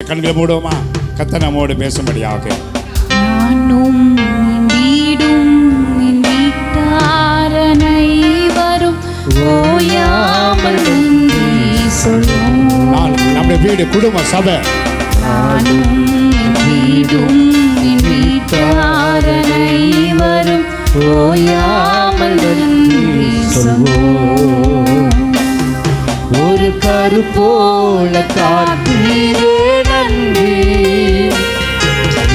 கண்களை மூடுவோமா? கர்த்தர் நம்மோடு பேசும்படியாக. நானும் வீடும் வீட்டாரனை வரும் ஓயாமல் சொல்லும். நம்முடைய வீடு, குடும்பம், சபை. நானும் வீடும் வீட்டாரனை வரும் ஓயாமல் சொல்வோம். ஒரு கருப்போல காத்தீரே நன்றி,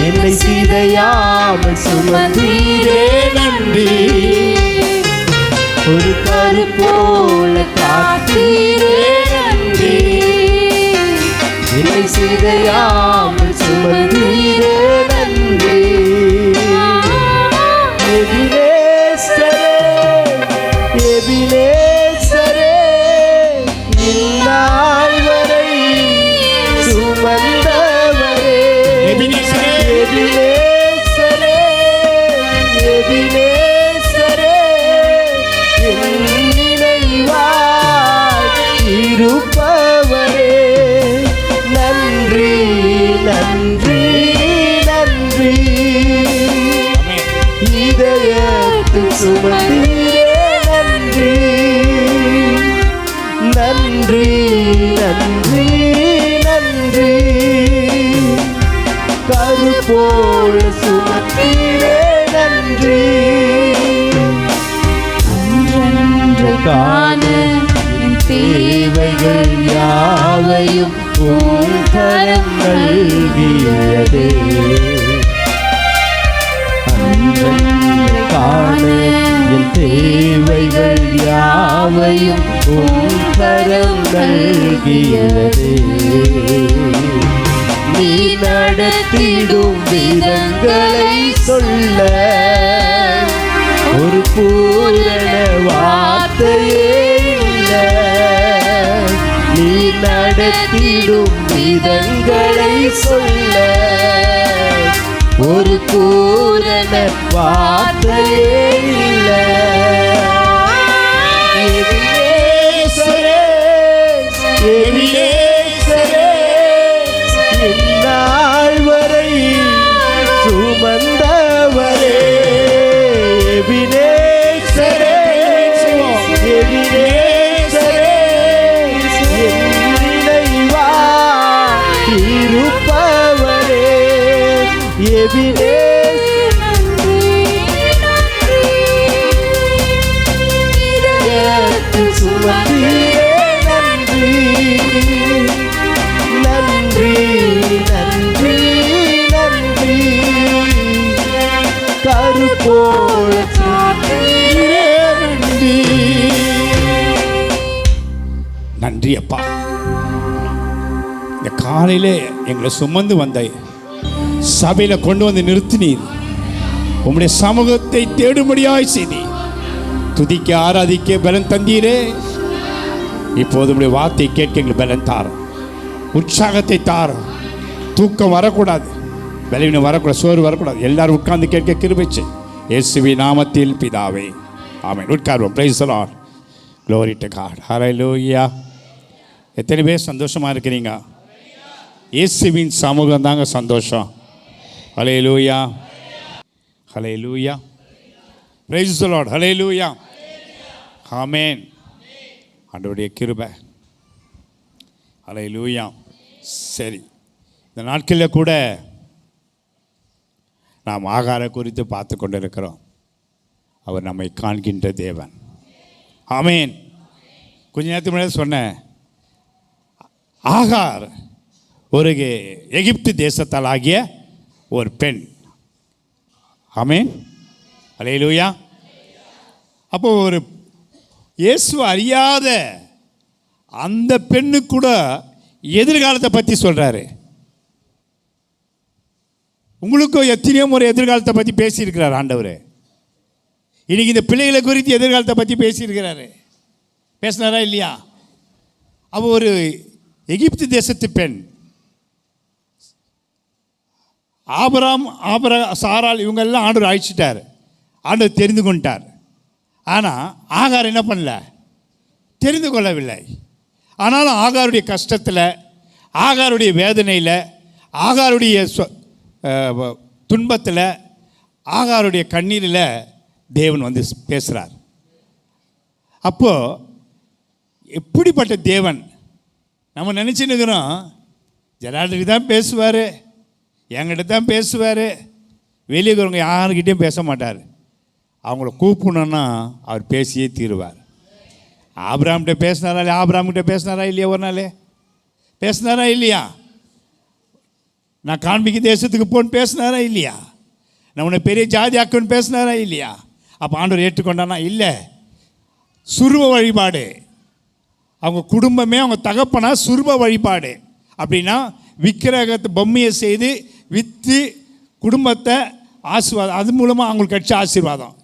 என்னை சிதையாமல் சுமந்தீரே நன்றி. ஒரு கருப்போல காத்தீரே நன்றி, என்னை சிதையாமல் சுமந்தீரே நன்றி. எபினேசரே, எபினேசரே, இந்நாள் வரை சுமந்தவரே. எபினேசரே, எபினேசரே, எபினேசரே, என் நினைவாய் இருப்பவரே. நன்றி, நன்றி, நன்றி. இதயத்தில் சுமந்தீரே நன்றி. நன்றி, நன்றி, நன்றி. கருப்போல் சுமந்தீரே நன்றி. அன்றன்று காண என் தேவைகள் யாவையும் உம் கரம் நல்கியதே. அன்றன்று காண என் தேவைகள் யாவையும் உம் கரம் நல்கியதே. நீ நடத்திடும் விதங்களை சொல்ல ஒரு பூரண வார்த்தையே இல்லை. நீ நடத்திடும் விதங்களை சொல்ல ஒரு பூரண வார்த்தையே இல்லை. எபினேசரே, எபினேசரே, இந்நாள் வரை சுமந்தவரே. எபினேசரே, எபினேசரே, என் நினைவாய் இருப்பவரே. இதயத்தில் சுமந்தீரே நன்றி. நன்றி, நன்றி, நன்றி. கருப்போல சாத்தீரே நன்றி. நன்றி அப்பா. இந்த காலையிலே எங்களை சுமந்து வந்த சபையில கொண்டு வந்து நிறுத்தினீர். உம்முடைய சமூகத்தை தேடும்படியாய் செய்தீர். துதிக்க ஆராதிக்க பலன் தந்தீரே. இப்போது உம்முடைய வார்த்தை கேட்க எங்களுக்கு பலன் தாரும், உற்சாகத்தை தாரும். தூக்கம் வரக்கூடாது, பலவீனம் வரக்கூடாது, சோறு வரக்கூடாது. எல்லாரும் உட்கார்ந்து கேட்க கிருபை செய். இயேசுவின் நாமத்தில் பிதாவே, ஆமென். உட்கார்வோம். Praise the Lord. Glory to God. Hallelujah. எத்தனை பேர் சந்தோஷமா இருக்கிறீங்க? இயேசுவின் சமூகம் தாங்க சந்தோஷம். ஹல்லேலூயா, ஹல்லேலூயா. Praise the Lord. ஹல்லேலூயா, ஆமென். ஆண்டவருடைய கிருபை. ஹல்லேலூயா. சரி, இந்த நாட்களில் கூட நாம் ஆகாரம் குறித்து பார்த்து கொண்டு இருக்கிறோம். அவர் நம்மை காண்கின்ற தேவன். ஆமென். கொஞ்ச நேரத்துக்கு முன்னாடி சொன்னேன், ஆகார் ஒரு எகிப்து தேசத்தால் ஆகிய ஒரு பெண். ஆமென். அல்லேலூயா. அப்போ ஒரு இயேசு அறியாத அந்த பெண்ணு கூட எதிர்காலத்தை பற்றி சொல்கிறாரு. உங்களுக்கும் எத்தனையோ முறை எதிர்காலத்தை பற்றி பேசியிருக்கிறார் ஆண்டவர். இன்னைக்கு இந்த பிள்ளைகளை குறித்து எதிர்காலத்தை பற்றி பேசியிருக்கிறாரு. பேசினாரா இல்லையா? அவ ஒரு எகிப்து தேசத்து பெண். ஆபிரகாம், சாராள் இவங்கெல்லாம் ஆண்டவர் அழைச்சிட்டார். ஆண்டவர் தெரிந்து கொண்டார். ஆனால் ஆகார் என்ன பண்ணல? தெரிந்து கொள்ளவில்லை. ஆனாலும் ஆகாருடைய கஷ்டத்தில், ஆகாருடைய வேதனையில், ஆகாருடைய துன்பத்தில், ஆகாருடைய கண்ணீரில் தேவன் வந்து பேசுகிறார். அப்போது எப்படிப்பட்ட தேவன் நம்ம நினச்சின்னு இருக்கிறோம், ஜெரால்டுக்கு தான் பேசுவார், என்கிட்ட தான் பேசுவார், வெளியே இருக்கிறவங்க யாருக்கிட்டையும் பேச மாட்டார். அவங்கள கூப்பிடணுன்னா அவர் பேசியே தீருவார். ஆபிரகாம்கிட்ட பேசினாரா இல்லையா? ஆபிரகாம்கிட்ட பேசினாரா இல்லையா? ஒரு நாள் பேசினாரா இல்லையா? நான் காண்பிக்க தேசத்துக்கு போன்னு பேசினாரா இல்லையா? நான் உன்னை பெரிய ஜாதி ஆக்குன்னு பேசினாரா இல்லையா? அப்போ ஆண்டவர் ஏற்றுக்கொண்டானா? இல்லை. சுருவ வழிபாடு, அவங்க குடும்பமே அவங்க தகப்பனா சுருவ வழிபாடு. அப்படின்னா விக்கிரகத்தை பொம்மையை செய்து விற்று குடும்பத்தை ஆசீர்வாதம், அது மூலமாக அவங்களுக்கு கட்சி ஆசீர்வாதம்.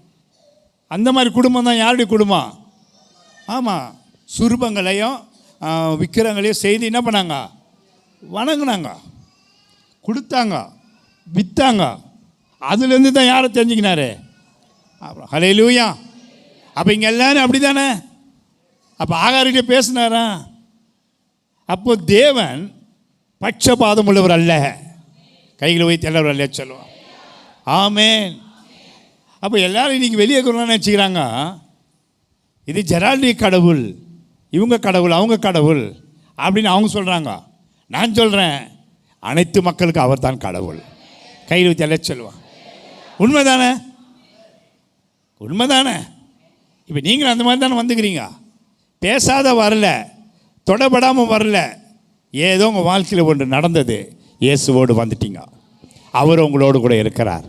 அந்த மாதிரி குடும்பம் தான் யாருடைய குடும்பம்? ஆமாம், சுரூபங்களையும் விக்கிரகங்களையும் செய்து என்ன பண்ணாங்க? வணங்கினாங்க, கொடுத்தாங்க, விற்றாங்க. அதுலேருந்து தான் யாரை தெரிஞ்சுக்கினாரு? அப்புறம் ஹல்லேலூயா. அப்போ இங்கே எல்லாரும் அப்படி தானே? அப்போ ஆகார்கிட்ட பேசினாரா? அப்போ தேவன் பட்சபாதம் உள்ளவர் அல்ல, கைகளை வைத்து எல்லாரும் அல்ல சொல்லுவோம். ஆமேன். அப்போ எல்லாரும் இன்றைக்கி வெளியே கொள்ளணும்னு நினச்சிக்கிறாங்க, இது ஜெரால்டி கடவுள், இவங்க கடவுள், அவங்க கடவுள் அப்படின்னு அவங்க சொல்கிறாங்க. நான் சொல்கிறேன், அனைத்து மக்களுக்கு அவர் தான் கடவுள். கையில் வைத்து எல்லாம் சொல்லுவான். உண்மைதானே? உண்மைதானே? இப்போ நீங்களும் அந்த மாதிரி தானே வந்துக்கிறீங்க. பேசாத வரல, தொடப்படாமல் வரல, ஏதோ உங்கள் வாழ்க்கையில் ஒன்று நடந்தது, இயேசுவோடு வந்துட்டீங்க, அவர் உங்களோடு கூட இருக்கிறார்.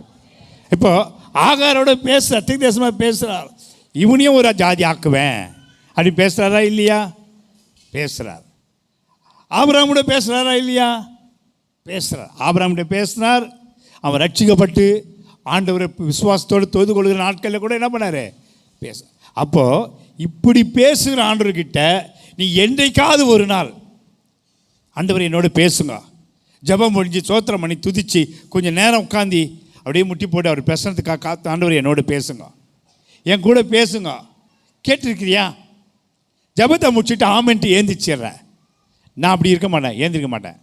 இப்போ ஆகாரோட பேசுகிறார், திக் தேசமாக பேசுகிறார், இவனையும் ஒரு ஜாதி ஆக்குவேன் அப்படி பேசுகிறாரா இல்லையா? பேசுகிறார். ஆபிரகாமோட பேசுகிறாரா இல்லையா? பேசுகிறார். ஆபிரகாம்கிட்ட பேசினார். அவன் ரட்சிக்கப்பட்டு ஆண்டவரை விசுவாசத்தோடு தொழுது கொள்கிற நாட்களில் கூட என்ன பண்ணார்? பேச. அப்போது இப்படி பேசுகிற ஆண்டவர்கிட்ட நீ என்றைக்காவது ஒரு நாள், ஆண்டவர் என்னோட பேசுங்க, ஜெபம் முடிஞ்சு சோத்திரம் பண்ணி துதிச்சு கொஞ்சம் நேரம் உட்காந்து அப்படியே முட்டி போட்டு அவர் பேசுறதுக்காக காத்து, ஆண்டவர் என்னோட பேசுங்க, என் கூட பேசுங்க, கேட்டிருக்கிறியா? ஜபத்தை முடிச்சுட்டு ஆமென்ட்டு ஏந்திச்சிடுறேன். நான் அப்படி இருக்க மாட்டேன், ஏந்திருக்க மாட்டேன்.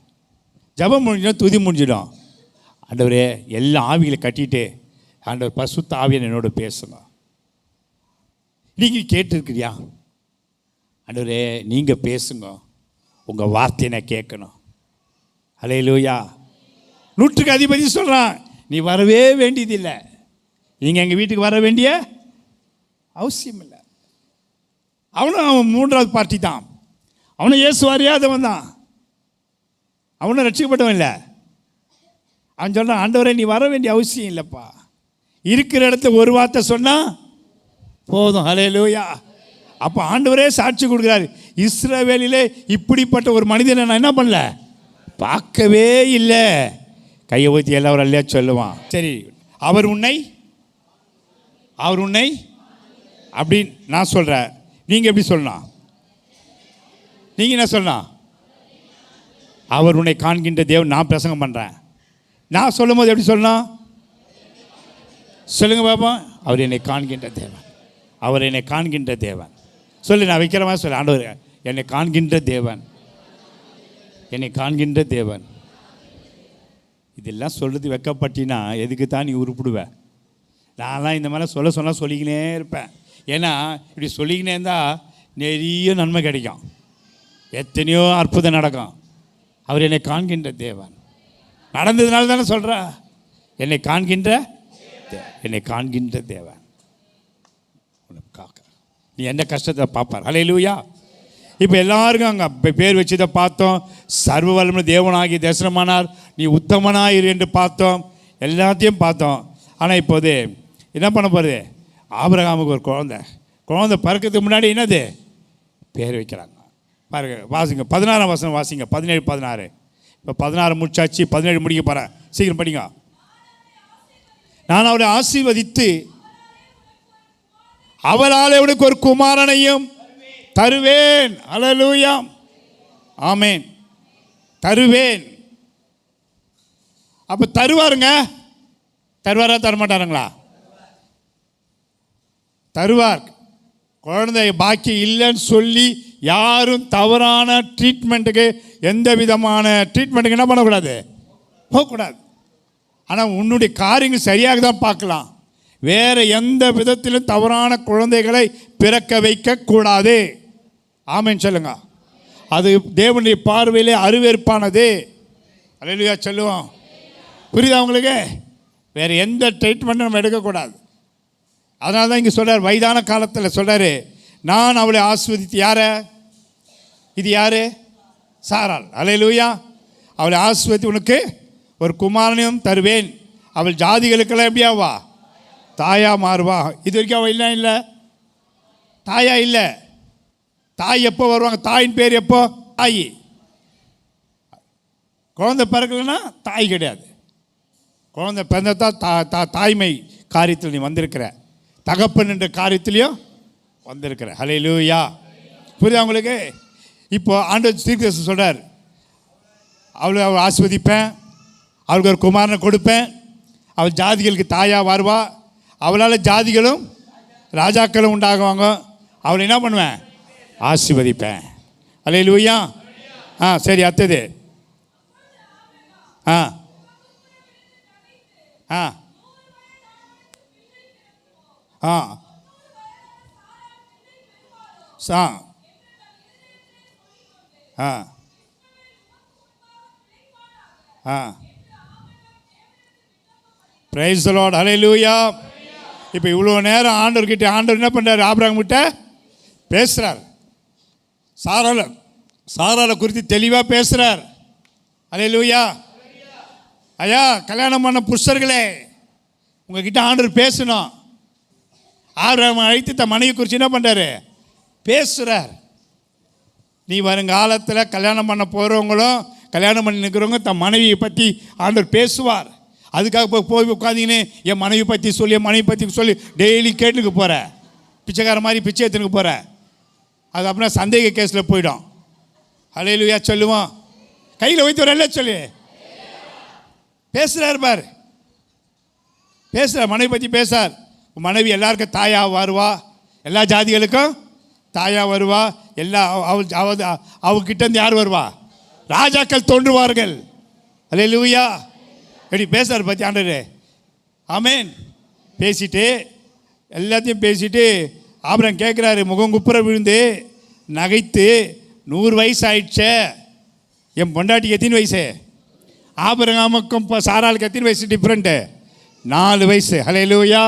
ஜபம் முடிஞ்சிடும், துதி முடிஞ்சிடும். ஆண்டவரே எல்லா ஆவிகளை கட்டிட்டு ஆண்டவர் பசுத்த ஆவியை என்னோட பேசுங்க. நீங்கள் கேட்டிருக்கிறியா? ஆண்டவரே நீங்கள் பேசுங்க, உங்கள் வார்த்தையை நான் கேட்கணும். ஹல்லேலூயா. 100க்கு அதிபதி சொல்கிறான், நீ வரவே வேண்டியதில்லை, நீங்கள் எங்கள் வீட்டுக்கு வர வேண்டிய அவசியம் இல்லை. அவன் 3வது பார்ட்டி தான். அவனும் இயேசு அறியாதவன் தான், அவனும் ரட்சிக்கப்பட்டவன் இல்லை. அவன் சொல்கிறான், ஆண்டவரே நீ வர வேண்டிய அவசியம் இல்லைப்பா, இருக்கிற இடத்த ஒரு வார்த்தை சொன்னால் போதும். ஹல்லேலூயா. அப்போ ஆண்டவரே சாட்சி கொடுக்குறாரு, இஸ்ரவேலிலே இப்படிப்பட்ட ஒரு மனிதனை நான் என்ன பண்ணல, பார்க்கவே இல்லை. கையை ஊற்றி எல்லாரும் இல்லையா சொல்லுவான். சரி, அவர் உன்னை அப்படின்னு நான் சொல்கிறேன், நீங்கள் எப்படி சொல்லலாம்? நீங்கள் என்ன சொல்லலாம்? அவர் உன்னை காண்கின்ற தேவன். நான் பிரசங்கம் பண்ணுறேன், நான் சொல்லும் போது எப்படி சொல்லலாம்? சொல்லுங்க பாப்பா. அவர் என்னை காண்கின்ற தேவன், அவர் என்னை காண்கின்ற தேவன். சொல்லு, நான் வைக்கிற மாதிரி சொல்ல. ஆண்டவர் என்னை காண்கின்ற தேவன், என்னை காண்கின்ற தேவன். இதெல்லாம் சொல்கிறது வெக்கப்பட்டினா எதுக்கு தான் நீ உருப்பிடுவேன்? நான்லாம் இந்த மாதிரி சொன்னால் சொல்லிக்கினே இருப்பேன். ஏன்னா இப்படி சொல்லிக்கினே இருந்தால் நிறைய நன்மை கிடைக்கும், எத்தனையோ அற்புதம் நடக்கும். அவர் என்னை காண்கின்ற தேவன். நடந்ததுனால தானே சொல்கிறா, என்னை காண்கின்ற தேவன். நீ என்ன கஷ்டத்தை பார்ப்பார். ஹல்லேலூயா. இப்போ எல்லாருக்கும் அங்கே பேர் வச்சதை பார்த்தோம். சர்வ வல்லமை தேவனாகி தரிசனமானார், நீ உத்தமனாயிரு என்று பார்த்தோம், எல்லாத்தையும் பார்த்தோம். ஆனால் இப்போது என்ன பண்ண போகிறது? ஆபிரகாமுக்கு ஒரு குழந்தை பிறக்கிறதுக்கு முன்னாடி என்னது பேர் வைக்கிறாங்க பாருங்க. வாசிங்க 16ஆம் வசனம் வாசிங்க. 17, 16. இப்போ 16 முடிச்சாச்சு, 17 முடிக்க போகிறேன். சீக்கிரம் படிங்க. நான் அவரை ஆசீர்வதித்து அவரால் அவனுக்கு ஒரு குமாரனையும் தருவேன். ஹல்லேலூயா. ஆமென். தருவேன். அப்போ தருவாருங்க. தருவாரா தரமாட்டாருங்களா? தருவார். குழந்தை பாக்கி இல்லைன்னு சொல்லி யாரும் தவறான ட்ரீட்மெண்ட்டுக்கு, எந்த விதமான ட்ரீட்மெண்ட்டுக்கு என்ன பண்ணக்கூடாது, போகக்கூடாது. ஆனால் உன்னுடைய காரியங்கள் சரியாக தான் பார்க்கலாம். வேறு எந்த விதத்திலும் தவறான குழந்தைகளை பிறக்க வைக்கக்கூடாது. ஆமென் சொல்லுங்க. அது தேவனுடைய பார்வையிலே அருவருப்பானது. அல்லேலூயா சொல்லுவோம். புரியுதா உங்களுக்கு? வேறு எந்த ட்ரீட்மெண்ட்டும் நம்ம எடுக்கக்கூடாது. அதனால தான் இங்கே சொல்கிறார், வயதான காலத்தில் சொல்கிறார், நான் அவளை ஆஸ்வதித்து. யார இது? யார்? சாராள். அல்லேலூயா. அவளை ஆஸ்வதித்து உனக்கு ஒரு குமாரனையும் தருவேன், அவள் ஜாதிகளுக்கெல்லாம் எப்படியாவா, தாயா மாறுவா. இது வரைக்கும் அவள் இல்லை தாயா இல்லை. தாய் எப்போ வருவாங்க? தாயின் பேர் எப்போ? தாய். குழந்தை பிறக்கலைன்னா தாய் கிடையாது. குழந்தை பிறந்தா தாய்மை காரியத்தில் நீ வந்திருக்கிற, தகப்பன் என்ற காரியத்திலையும் வந்திருக்கிற. ஹல்லேலூயா. புரியுதா உங்களுக்கு? இப்போ ஆண்டவர் தீர்க்கதரிசி சொல்கிறார், அவளை ஆஸ்வதிப்பேன், அவளுக்கு ஒரு குமாரனை கொடுப்பேன், அவள் ஜாதிகளுக்கு தாயாக வருவா, அவளால் ஜாதிகளும் ராஜாக்களும் உண்டாகுவாங்க, அவளை என்ன பண்ணுவேன்? ஆசீர்வதிப்பேன். அல்லேலூயா. சரி, அடுத்தது. ஆ ஆ ஆ சா ஆ ஆ பிரைஸ் தி லார்ட். ஹல்லேலூயா. இப்போ இவ்வளோ நேரம் ஆண்டவர்கிட்ட ஆண்டவர் என்ன பண்ணுறாரு? ஆபிரகாம் கிட்ட பேசுகிறார். சாராளை குறித்து தெளிவாக பேசுகிறார். ஹல்லேலூயா. ஐயா, கல்யாணம் பண்ண புருஷர்களே, உங்ககிட்ட ஆண்டவர் பேசணும். ஆபிரகாம் அழைத்து தன் மனைவி குறித்து என்ன பண்ணுறாரு? பேசுகிறார். நீ வருங்காலத்தில் கல்யாணம் பண்ண போகிறவங்களும் கல்யாணம் பண்ணி நிற்கிறவங்க தன் மனைவியை பற்றி ஆண்டவர் பேசுவார். அதுக்காக போய் உட்காந்திங்கன்னு என் மனைவி பற்றி சொல்லி, என் மனைவி பற்றி சொல்லி டெய்லி கேட்டுக்கு போகிற, பிச்சைக்கார மாதிரி பிச்சை எடுத்துனுக்கு போகிற, அது அப்புறம் சந்தேக கேஸில் போயிடும். ஹல்லேலூயா சொல்லுவோம். கையில் வைத்து ஒரு எல்லாம் சொல்லு. பேசுகிறார் பார், பேசுகிறார். மனைவி பற்றி பேசார். மனைவி எல்லாருக்கும் தாயாக வருவா, எல்லா ஜாதிகளுக்கும் தாயாக வருவா. எல்லா அவகிட்டேருந்து யார் வருவா? ராஜாக்கள் தோன்றுவார்கள். ஹல்லேலூயா. எப்படி பேசுகிறார் பற்றி ஆண்டவர். ஆமென். பேசிட்டு எல்லாத்தையும் பேசிட்டு ஆபிரகாம் கேட்குறாரு, முகம் குப்புற விழுந்து நகைத்து, 100 வயசு ஆயிடுச்சே, என் பொண்டாட்டிக்கு எத்தனை வயசு? ஆபிரகாமுக்கும் இப்போ சாராளுக்கு எத்தனை வயசு டிஃப்ரெண்ட்டு? 4 வயசு. ஹல்லேலூயா.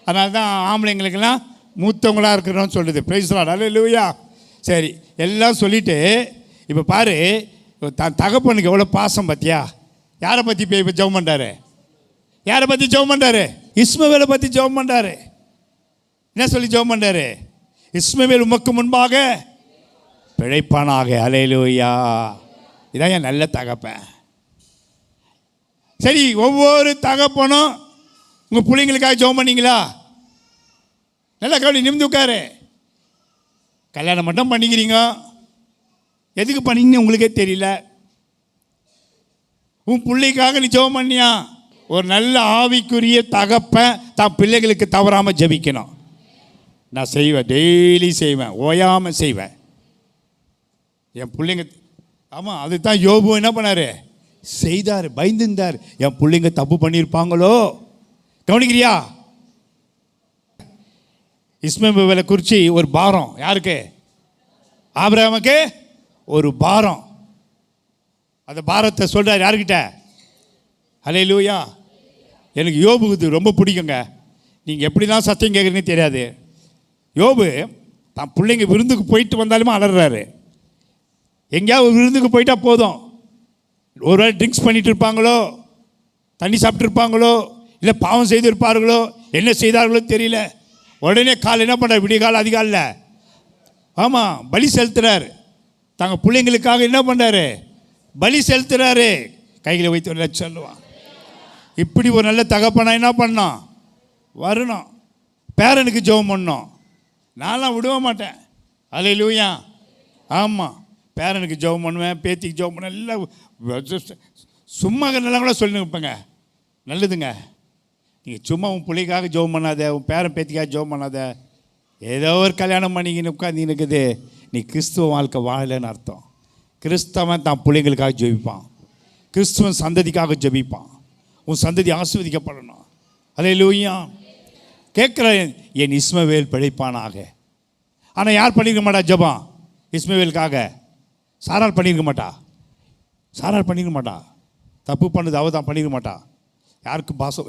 அதனால தான் ஆம்பளைங்களுக்கெல்லாம் மூத்தவங்களாக இருக்கிறோன்னு சொல்லுது. Praise the Lord. ஹல்லேலூயா. சரி, எல்லாம் சொல்லிவிட்டு இப்போ பாரு, தான் தகப்பனுக்கு எவ்வளோ பாசம் பார்த்தியா? யாரை பற்றி இப்போ ஜெபம் பண்ணுறாரு? யாரை பற்றி ஜெபம் பண்ணுறாரு? இஸ்மவேலை பற்றி ஜெபம் பண்ணுறாரு. என்ன சொல்லி ஜெபம் பண்ணுறாரு? இஸ்மவேல் உமக்கு முன்பாக பிழைப்பானாக. ஹல்லேலூயா. இதான் என் நல்ல தகப்பன். சரி, ஒவ்வொரு தகப்பனும் உங்கள் பிள்ளைங்களுக்காக ஜெபம் பண்ணீங்களா? நல்லா கவனி, நிமிந்து உட்காரு. கல்யாணம் மட்டும் பண்ணிக்கிறீங்க, எதுக்கு பண்ணீங்கன்னு உங்களுக்கே தெரியல. உன் பிள்ளைக்காக நீ ஜெபம் பண்ணியா? ஒரு நல்ல ஆவிக்குரிய தகப்பன் தான் பிள்ளைகளுக்கு தவறாமல் ஜெபிக்கணும். நான் செய்வேன், டெய்லி செய்வேன், ஓயாமல் செய்வேன். என் பிள்ளைங்க, ஆமாம், அதுதான் யோபு என்ன பண்ணார்? செய்தார், பயந்துருந்தார். என் பிள்ளைங்க தப்பு பண்ணியிருப்பாங்களோ. கவனிக்கிறியா? இஸ்மவேலை குறித்து ஒரு பாரம். யாருக்கு? ஆபிரகாமுக்கு ஒரு பாரம். அந்த பாரத்தை சொல்கிறார் யார்கிட்ட? ஹல்லேலூயா. எனக்கு யோபு இது ரொம்ப பிடிக்குங்க. நீங்கள் எப்படி தான் சத்தியம் கேட்குறீங்கன்னு தெரியாது. யோபு தான் பிள்ளைங்க விருந்துக்கு போயிட்டு வந்தாலுமே அலறாரு. எங்கேயாவது விருந்துக்கு போயிட்டா போதும், ஒரு வேளை ட்ரிங்க்ஸ் பண்ணிட்டு இருப்பாங்களோ, தண்ணி சாப்பிட்ருப்பாங்களோ, இல்லை பாவம் செய்திருப்பார்களோ, என்ன செய்தார்களோ தெரியல, உடனே கால் என்ன பண்ணுறார்? விடிய காலம் அதிகாலில் ஆமாம் பலி செலுத்துகிறார். தாங்க பிள்ளைங்களுக்காக என்ன பண்ணுறாரு? பலி செலுத்துகிறாரு. கையில் வைத்து சொல்லுவான். இப்படி ஒரு நல்ல தகப்பனா என்ன பண்ணோம்? வரணும். பேரனுக்கு ஜெபம் பண்ணோம். நான்லாம் விடுவ மாட்டேன். ஹல்லேலூயா. ஆமாம், பேரனுக்கு ஜெபம் பண்ணுவேன், பேத்திக்கு ஜெபம் பண்ணுவேன். எல்லாம் சும்மா நல்லா கூட சொல்லி வைப்பேங்க. நல்லதுங்க. நீங்கள் சும்மா உன் பிள்ளைக்காக ஜெபம் பண்ணாத, உன் பேரன் பேத்திக்காக ஜெபம் பண்ணாத. ஏதோ ஒரு கல்யாணம் பண்ணிக்கின்னு உட்காந்து இருக்குது, நீ கிறிஸ்துவ வாழ்க்கை வாழலைன்னு அர்த்தம். கிறிஸ்தவன் தான் பிள்ளைங்களுக்காக ஜெபிப்பான், கிறிஸ்துவன் சந்ததிக்காக ஜெபிப்பான். உன் சந்ததி ஆசீர்வதிக்கப்படணும். அல்லேலூயா. கேட்குறேன், என் இஸ்மவேல் பிழைப்பானாக. ஆனால் யார் பண்ணியிருக்க மாட்டா ஜெபம் இஸ்மவேலுக்காக? சாராள் பண்ணியிருக்க மாட்டா. சாராள் பண்ணியிருக்க மாட்டா. தப்பு பண்ணது அவ தான் பண்ணியிருக்க மாட்டா.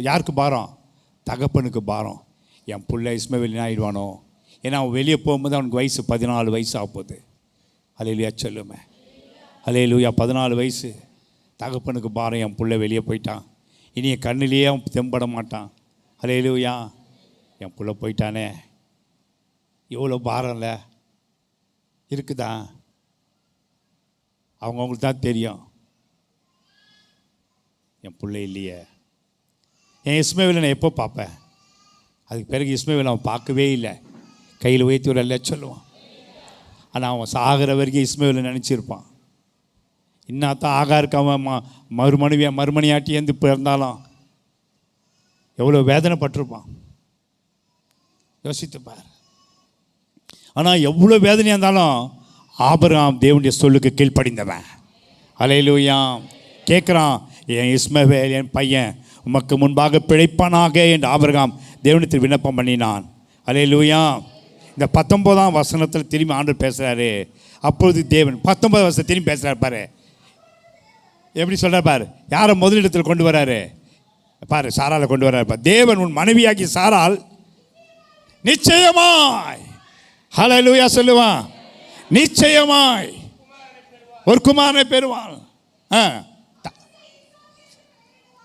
யாருக்கு பாரம்? தகப்பனுக்கு பாரம். என் பிள்ளை இஸ்மவேல் என்ன ஆகிடுவானோ? ஏன்னா அவன் வெளியே போகும்போது அவனுக்கு வயசு 14 வயசு ஆக போகுது. அல்லேலூயா சொல்லுமே. அல்லேலூயா. 14 வயசு. தகப்பனுக்கு பாரம், என் பிள்ளை வெளியே போயிட்டான், இனி என் கண்ணிலேயே அவன் தெம்பட மாட்டான். அல்லேலூயா. என் பிள்ளை போயிட்டானே, எவ்வளோ பாரம் இல்லை இருக்குதா? அவங்களுக்கு தான் தெரியும். என் பிள்ளை இல்லையே. என் இஸ்மவேலை நான் எப்போ பார்ப்பேன்? அதுக்கு பிறகு இஸ்மவேலை அவன் பார்க்கவே இல்லை. கையில் உயர்த்தி ஒரு அல்ல சொல்லுவான். ஆனால் அவன் சாகிற வரைக்கும் இஸ்மவேலை நினச்சிருப்பான். இன்னாத்தான் ஆகாருக்கு அவன் மறுமணியாட்டி ஏந்து பிறந்தாலும் எவ்வளோ வேதனைப்பட்டிருப்பான். யோசித்துப்பார். ஆனால் எவ்வளோ வேதனையாக இருந்தாலும் ஆபிரகாம் தேவனுடைய சொல்லுக்கு கீழ்ப்படிந்தவன். அல்லேலூயா. கேட்குறான், என் இஸ்மவேல் என் பையன் உமக்கு முன்பாக பிழைப்பானாக என்று ஆபிரகாம் தேவனிடத்தில் விண்ணப்பம் பண்ணினான். அல்லேலூயா. இந்த 19ஆம் வசனத்தில் திரும்பி ஆண்டவர் பேசுகிறாரு. அப்பொழுது தேவன் 19 வருஷம் திரும்பி பேசுகிறார் பாரு. எப்படி சொல்கிறார் பாரு. யாரை முதலிடத்தில் கொண்டு வராரு பாரு? சாராளை கொண்டு வர்றாரு பாரு. தேவன் உன் மனைவியாகி சாராள் நிச்சயமாய், ஹல்லேலூயா சொல்லுவான், நிச்சயமாய் ஒரு குமாரனை பெறுவான்.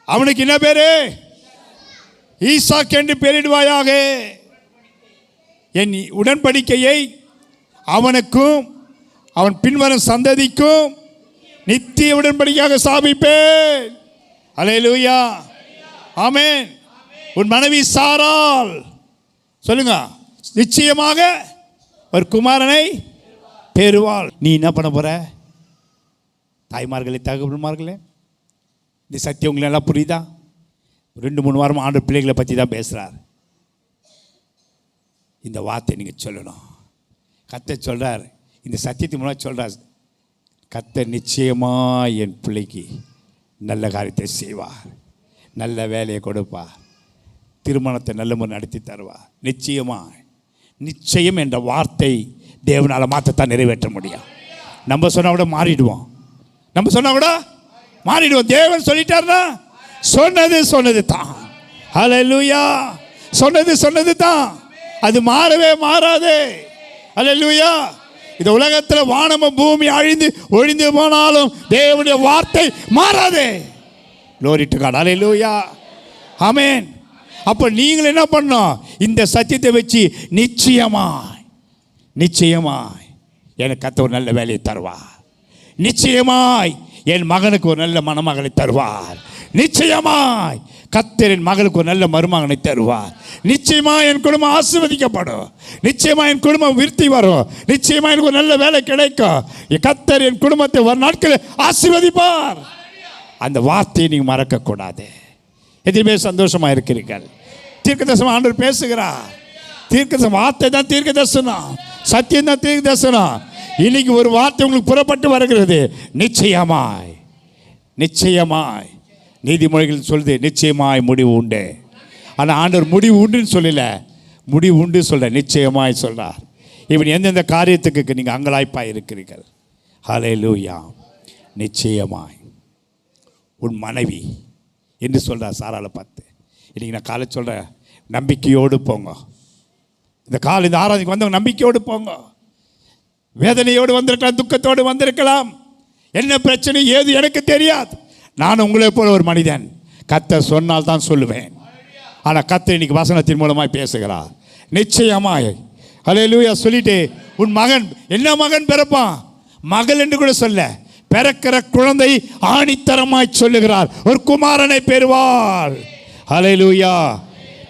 அவனுக்கு என்ன பேரு? ஈசாக் என்று பெயரிடுவாயாக. என் உடன்படிக்கையை அவனுக்கும் அவன் பின்வரும் சந்ததிக்கும் நித்திய உடன்படிக்கையாக ஸ்தாபிப்பேன். அல்லேலூயா. ஆமென். உன் மனைவி சாராள் சொல்லுங்க, நிச்சயமாக ஒரு குமாரனை பெறுவாள். நீ என்ன பண்ண போற? தாய்மார்களே, தகவல்மார்களே, இந்த சத்தியம் உங்களுக்கு நல்லா புரியுதா? 2-3 வாரமாக ஆண்டு பிள்ளைகளை பற்றி தான் பேசுகிறார். இந்த வார்த்தை நீங்கள் சொல்லணும். கர்த்தர் சொல்கிறார், இந்த சத்தியத்துக்கு முன்னாடி சொல்கிறார், கர்த்தர் நிச்சயமாக என் பிள்ளைக்கு நல்ல காரியத்தை செய்வார், நல்ல வேலையை கொடுப்பார், திருமணத்தை நல்ல முறை நடத்தி தருவார். நிச்சயமாக. நிச்சயம் என்ற வார்த்தை தேவனால் மாற்றத்தான் நிறைவேற்ற முடியும். நம்ம சொன்னால் கூட மாறிடுவோம். நம்ம சொன்னால் கூட மாறிடுவோம். தேவன் சொல்லிட்டார்னா சொன்னது தான். ஹல்லேலூயா. சொன்னது தான். அது மாறவே மாறாது. ஹல்லேலூயா. இந்த உலகத்தில் வானமும் பூமி ஒழிந்து போனாலும் தேவனுடைய வார்த்தை மாறாது. glory to God. ஹல்லேலூயா. ஆமென். அப்போ நீங்கள் என்ன பண்ணணும்? இந்த சத்தியத்தை வச்சு நிச்சயமாய் எனக்கு கர்த்தர் ஒரு நல்ல வேலையை தருவார். நிச்சயமாய் என் மகனுக்கு ஒரு நல்ல மணமகளை தருவார். நிச்சயமாய் கர்த்தர் என் மகளுக்கு ஒரு நல்ல மருமகனை தருவார். நிச்சயமாக என் குடும்பம் ஆசீர்வதிக்கப்படும். நிச்சயமாக என் குடும்பம் விருத்தி வரும். நிச்சயமாக எனக்கு ஒரு நல்ல வேலை கிடைக்கும். கர்த்தர் என் குடும்பத்தை ஒரு நாட்களில் ஆசீர்வதிப்பார். அந்த வார்த்தையை நீங்கள் மறக்கக்கூடாது. எதிலுமே சந்தோஷமாக இருக்கிறீர்கள். தீர்க்கதரிசனம் ஆண்டவர் பேசுகிறார். தீர்க்கதரிசனம் வார்த்தை தான் தீர்க்கதரிசனம், சத்தியம் தான் தீர்க்கதரிசனம். இன்னைக்கு ஒரு வார்த்தை உங்களுக்கு புறப்பட்டு வருகிறது. நிச்சயமாய் நீதிமொழிகள் சொல்லுது, நிச்சயமாய் முடிவு உண்டு. ஆனால் ஆண்டவர் முடிவு உண்டுன்னு சொல்லல, முடிவு உண்டு சொல்ல, நிச்சயமாய் சொல்றார். இவன் எந்தெந்த காரியத்துக்கு நீங்கள் அங்கலாய்ப்பாக இருக்கிறீர்கள். ஹல்லேலூயா. நிச்சயமாய் உன் மனைவி என்று சொல்கிறார் சாராளை பார்த்து. இன்றைக்கி நான் காலை சொல்கிறேன், நம்பிக்கையோடு போங்க. இந்த ஆராதனைக்கு வந்தவங்க நம்பிக்கையோடு போங்க. வேதனையோடு வந்திருக்கலாம், துக்கத்தோடு வந்திருக்கலாம். என்ன பிரச்சனை ஏது எனக்கு தெரியாது. நான் உங்களை போல ஒரு மனிதன். கர்த்தர் சொன்னால் தான் சொல்லுவேன். ஆனால் கர்த்தர் இன்னைக்கு வசனத்தின் மூலமாய் பேசுகிறார். நிச்சயமாய் ஹல்லேலூயா சொல்லிட்டு, உன் மகன் என்ன மகன் பிறப்பான், மகள் என்று கூட சொல்ல, பிறக்கிற குழந்தை ஆணித்தரமாய் சொல்லுகிறார், ஒரு குமாரனை பெறுவாள். ஹல்லேலூயா.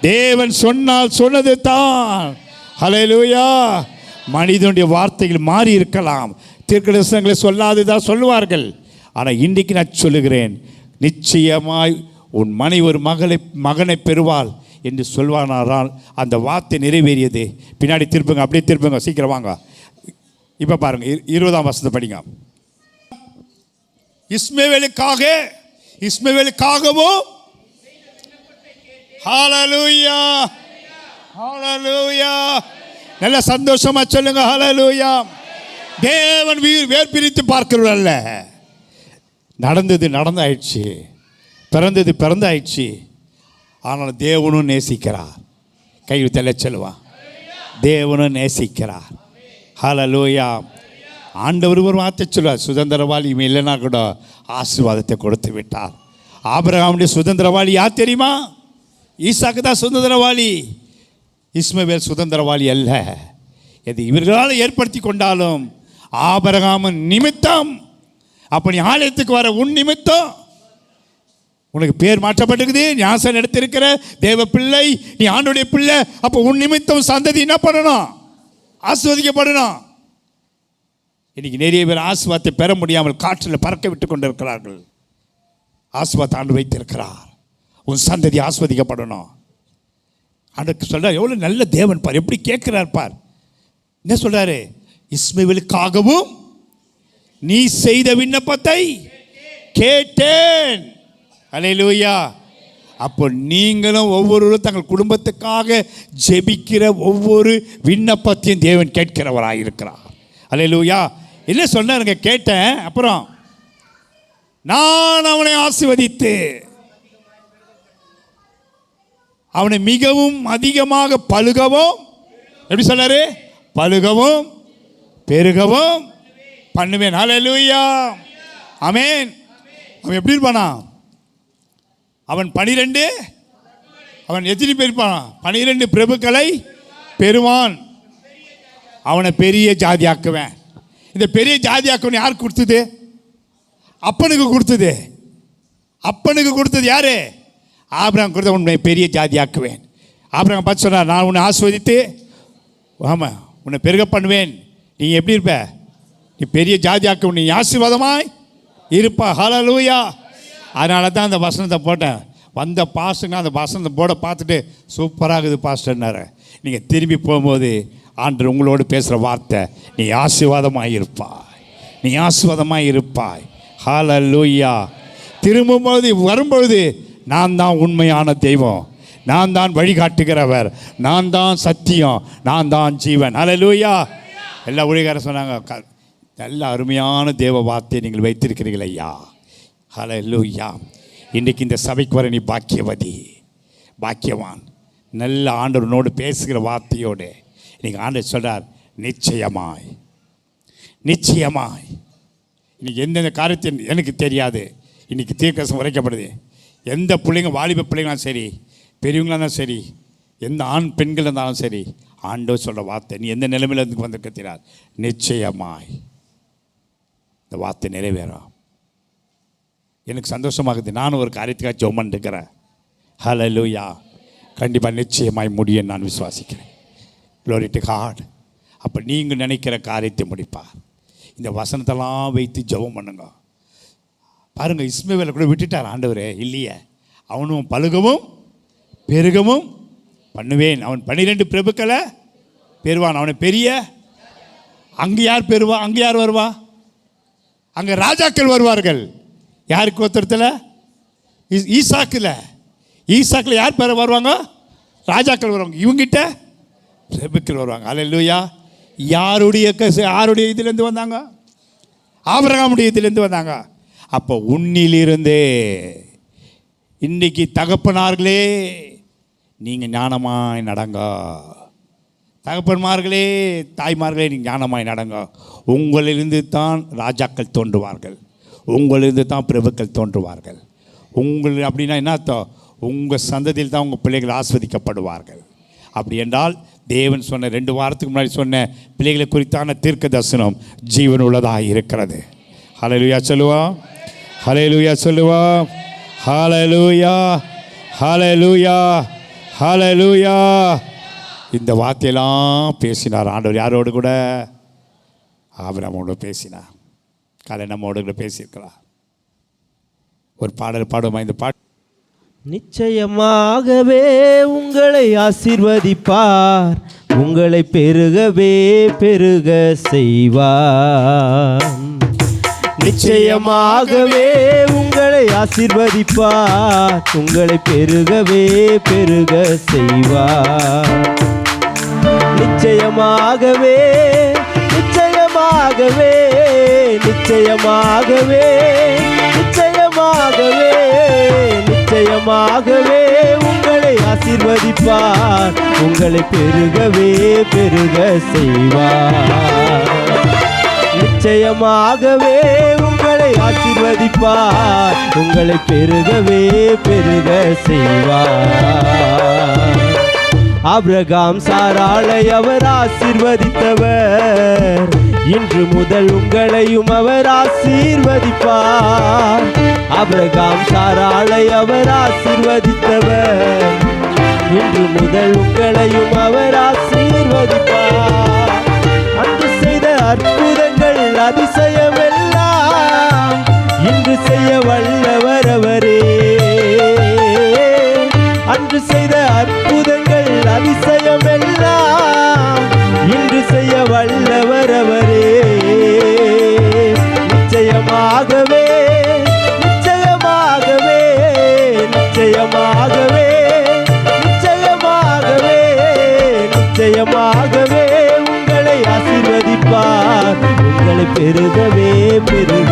தேவன் சொன்னால் சொன்னது தான். ஹல்லேலூயா. மனிதனுடைய வார்த்தைகள் மாறி இருக்கலாம், தீர்க்கதரிசனங்களை சொல்லாதுதான் சொல்லுவார்கள். ஆனால் இன்றைக்கு நான் சொல்லுகிறேன், நிச்சயமாய் உன் மனைவி ஒரு மகனை பெறுவாள் என்று சொல்வானால் அந்த வார்த்தை நிறைவேறியது. பின்னாடி திருப்புங்க, அப்படியே திருப்புங்க, சீக்கிரம் வாங்க. இப்போ பாருங்க 20ஆம் வசனத்தை படிங்க. இஸ்மவேலுக்காகவும் ஹalleluya ஹalleluya நல்ல சந்தோஷமா சொல்லுங்க ஹalleluya. தேவன் வேர் பிரித்து பார்க்கிறவர் அல்ல. நடந்தது நடந்தாயிடுச்சு, பிறந்தது பிறந்தாயிடுச்சு. ஆனால் தேவனும் நேசிக்கிறார். கையில் தெல்ல சொல்லுவான், தேவனும் நேசிக்கிறார். ஹalleluya. ஆண்டவர் ஒரு வார்த்தை சொல்வார், சுதந்திரவாளி இவன் இல்லைன்னா கூட ஆசீர்வாதத்தை கொடுத்து விட்டார். ஆபிரகாமுடைய சுதந்திரவாளி யார் தெரியுமா? ஈசாக்கு தான் சுதந்திரவாளி. இஸ்மவேல் சுதந்திரவாளி அல்ல. இது இவர்களால் ஏற்படுத்தி கொண்டாலும் ஆபிரகாமின் நிமித்தம். அப்போ நீ ஆலயத்துக்கு வர உன் நிமித்தம் உனக்கு பேர் மாற்றப்பட்டிருக்குது, ஞாசன் எடுத்திருக்கிற தேவ பிள்ளை, நீ ஆண்டுடைய பிள்ளை. அப்போ உன் நிமித்தம் சந்ததி என்ன பண்ணணும்? ஆசீர்வதிக்கப்படணும். இன்னைக்கு நிறைய பேர் ஆசீர்வாதத்தை பெற முடியாமல் காற்றில் பறக்க விட்டு கொண்டிருக்கிறார்கள். ஆசீர்வாதத்தை ஆண்டு வைத்திருக்கிறார். உன் சந்ததி ஆஸ்வதிக்கப்படணும். ஆண்டுக்கு சொல்கிறார், எவ்வளோ நல்ல தேவன் பார், எப்படி கேட்கிறார் பார். என்ன சொல்கிறாரு? இஸ்மவேலுக்காகவும் நீ செய்த விண்ணப்பத்தை கேட்டேன். அல்லேலூயா. அப்போ நீங்களும் ஒவ்வொருவரும் தங்கள் குடும்பத்துக்காக ஜெபிக்கிற ஒவ்வொரு விண்ணப்பத்தையும் தேவன் கேட்கிறவராக இருக்கிறார். அல்லேலூயா. என்ன சொன்னாருங்க? கேட்டேன். அப்புறம் நான் அவனை ஆசீர்வதித்து அவனை மிகவும் அதிகமாக பலுகவும், எப்படி சொன்னாரு? பலுகவும் பெருகவும் பண்ணுவேன். அல்லேலூயா. ஆமென். அவன் எப்படி இருப்பானா? அவன் 12, அவன் எத்தனை பேர் இருப்பானா? 12 பிரபுக்களை பெறுவான். அவனை பெரிய ஜாதியாக்குவேன். இந்த பெரிய ஜாதியாக்குவன் யாருக்கு கொடுத்தது? அப்பனுக்கு கொடுத்தது. அப்பனுக்கு கொடுத்தது யாரு? ஆபிரகாம் கொடுத்த. உன்னை பெரிய ஜாதியாக்குவேன். ஆபிரகாம் பார்த்து சொன்னார், நான் உன்னை ஆஸ்வதித்து ஆமாம் உன்னை பெருக பண்ணுவேன். நீ எப்படி இருப்ப? நீ பெரிய ஜாதியாக்குவன், நீ ஆசீர்வாதமாய் இருப்பா. ஹல்லேலூயா. அதனால தான் அந்த வசனத்தை போட்டேன். வந்த பாஸ்டர்னா அந்த வசனத்தை போட பார்த்துட்டு சூப்பராகுது பாஸ்டர்னாரு. நீங்கள் திரும்பி போகும்போது ஆண்டவர் உங்களோடு பேசுகிற வார்த்தை, நீ ஆசீர்வாதமாக இருப்பாய், நீ ஆசீர்வாதமாக இருப்பாய். ஹல்லேலூயா. திரும்பும்போது வரும்பொழுது, நான் தான் உண்மையான தெய்வம், நான் தான் வழிகாட்டுகிறவர், நான் தான் சத்தியம், நான் தான் ஜீவன். ஹல்லேலூயா. எல்லா ஊழியக்காரர் சொன்னாங்க, நல்ல அருமையான தேவ வார்த்தையை நீங்கள் வைத்திருக்கிறீர்கள் ஐயா. ஹல்லேலூயா. இன்றைக்கு இந்த சபைக்கு வர நீ பாக்கியவதி, பாக்கியவான். நல்ல ஆண்டவனோடு பேசுகிற வார்த்தையோடு இன்றைக்கி ஆண்டவர் சொல்கிறார், நிச்சயமாய் நிச்சயமாய். இன்றைக்கி எந்தெந்த காரியத்தை எனக்கு தெரியாது. இன்றைக்கி தீர்க்கதரிசனம் உரைக்கப்படுது. எந்த பிள்ளைங்க, வாலிப பிள்ளைங்களாம் சரி, பெரியவங்களாக இருந்தாலும் சரி, எந்த ஆண் பெண்கள் இருந்தாலும் சரி, ஆண்டவர் சொல்கிற வார்த்தை, நீ எந்த நிலைமையில் இருந்து வந்திருக்க தெரியாது, நிச்சயமாய் இந்த வார்த்தை நிறைவேறும். எனக்கு சந்தோஷமாகுது. நானும் ஒரு காரியத்துக்காக ஜெபம் இருக்கிறேன். ஹல்லேலூயா. கண்டிப்பாக நிச்சயமாய் முடியும் நான் விசுவாசிக்கிறேன். Glory to God. அப்போ நீங்கள் நினைக்கிற காரியத்தை முடிப்பார். இந்த வசனத்தெல்லாம் வைத்து ஜெபம் பண்ணுங்க. பாருங்கள், இஸ்மவேலை கூட விட்டுட்டார் ஆண்டவரே. இல்லையே, அவனும் பலுகவும் பெருகவும் பண்ணுவேன். அவன் 12 பிரபுக்களை பெறுவான். அவனை பெரிய, அங்கே யார் பெறுவா? அங்கே யார் வருவா? அங்கே ராஜாக்கள் வருவார்கள். யாருக்கு ஒருத்தரத்தில்? ஈசாக்கில் யார் பெற வருவாங்க? ராஜாக்கள் வருவாங்க. இவங்கிட்ட பிரபுக்கள் வருவாங்க. அல்லேலூயா. யாருடைய இதுலேருந்து வந்தாங்க? ஆபிரகாமுடைய இதுலேருந்து வந்தாங்க. அப்போ உன்னிலிருந்தே இன்றைக்கி தகப்பனார்களே நீங்கள் ஞானமாய் நடங்க. தகப்பன்மார்களே, தாய்மார்களே, நீங்கள் ஞானமாய் நடங்க. உங்களிலிருந்து தான் ராஜாக்கள் தோன்றுவார்கள், உங்களிலிருந்து தான் பிரபுக்கள் தோன்றுவார்கள். அப்படின்னா என்ன அர்த்தம்? உங்கள் சந்ததியில் தான் உங்கள் பிள்ளைகள் ஆஸ்வதிக்கப்படுவார்கள். அப்படி என்றால் தேவன் சொன்ன 2 வாரத்துக்கு முன்னாடி சொன்ன பிள்ளைகளை குறித்தான தீர்க்க தரிசனம் ஜீவன் உள்ளதாக இருக்கிறது. ஹல்லேலூயா சொல்லுவோம், ஹல்லேலூயா சொல்லுவோம், ஹல்லேலூயா, ஹல்லேலூயா, ஹல்லேலூயா. இந்த வார்த்தையெல்லாம் பேசினார் ஆண்டவர். யாரோடு கூட? ஆபிரகாமோடு பேசினார். காலை நம்மோடு கூட பேசியிருக்கிறார். ஒரு பாடல் பாடுமா? இந்த பாட்டு, நிச்சயமாகவே உங்களை ஆசீர்வதிப்பார், உங்களை பெருகவே பெருக செய்வார். நிச்சயமாகவே உங்களை ஆசீர்வதிப்பார். உங்களை பெருகவே பெருக செய்வார். நிச்சயமாகவே நிச்சயமாகவே நிச்சயமாகவே நிச்சயமாகவே நிச்சயமாகவே உங்களை ஆசீர்வதிப்பார். உங்களை பெருகவே பெருக செய்வார். நிச்சயமாகவே உங்களை ஆசீர்வதிப்பார். உங்களை பெருகவே பெருக செய்வார். ஆபிரகாம் சாராளை அவர் ஆசீர்வதித்தவர். இன்று முதல் உங்களையும் அவர் ஆசீர்வதிப்பார். ஆபிரகாம் சாராளை அவர் ஆசீர்வதித்தவர். இன்று முதல் உங்களையும் அவர் ஆசீர்வதிப்பார். அன்று செய்த அற்புதங்கள் அதிசயமெல்லாம் இன்று செய்ய வல்லவர் அவரே. அன்று செய்த அற்புதங்கள் அதிசயமெல்லாம் இன்று செய்ய வல்லவர் அவரே. நிச்சயமாகவே நிச்சயமாகவே நிச்சயமாகவே நிச்சயமாகவே நிச்சயமாகவே உங்களை ஆசீர்வதிப்பார். உங்களை பெருகவே பெருக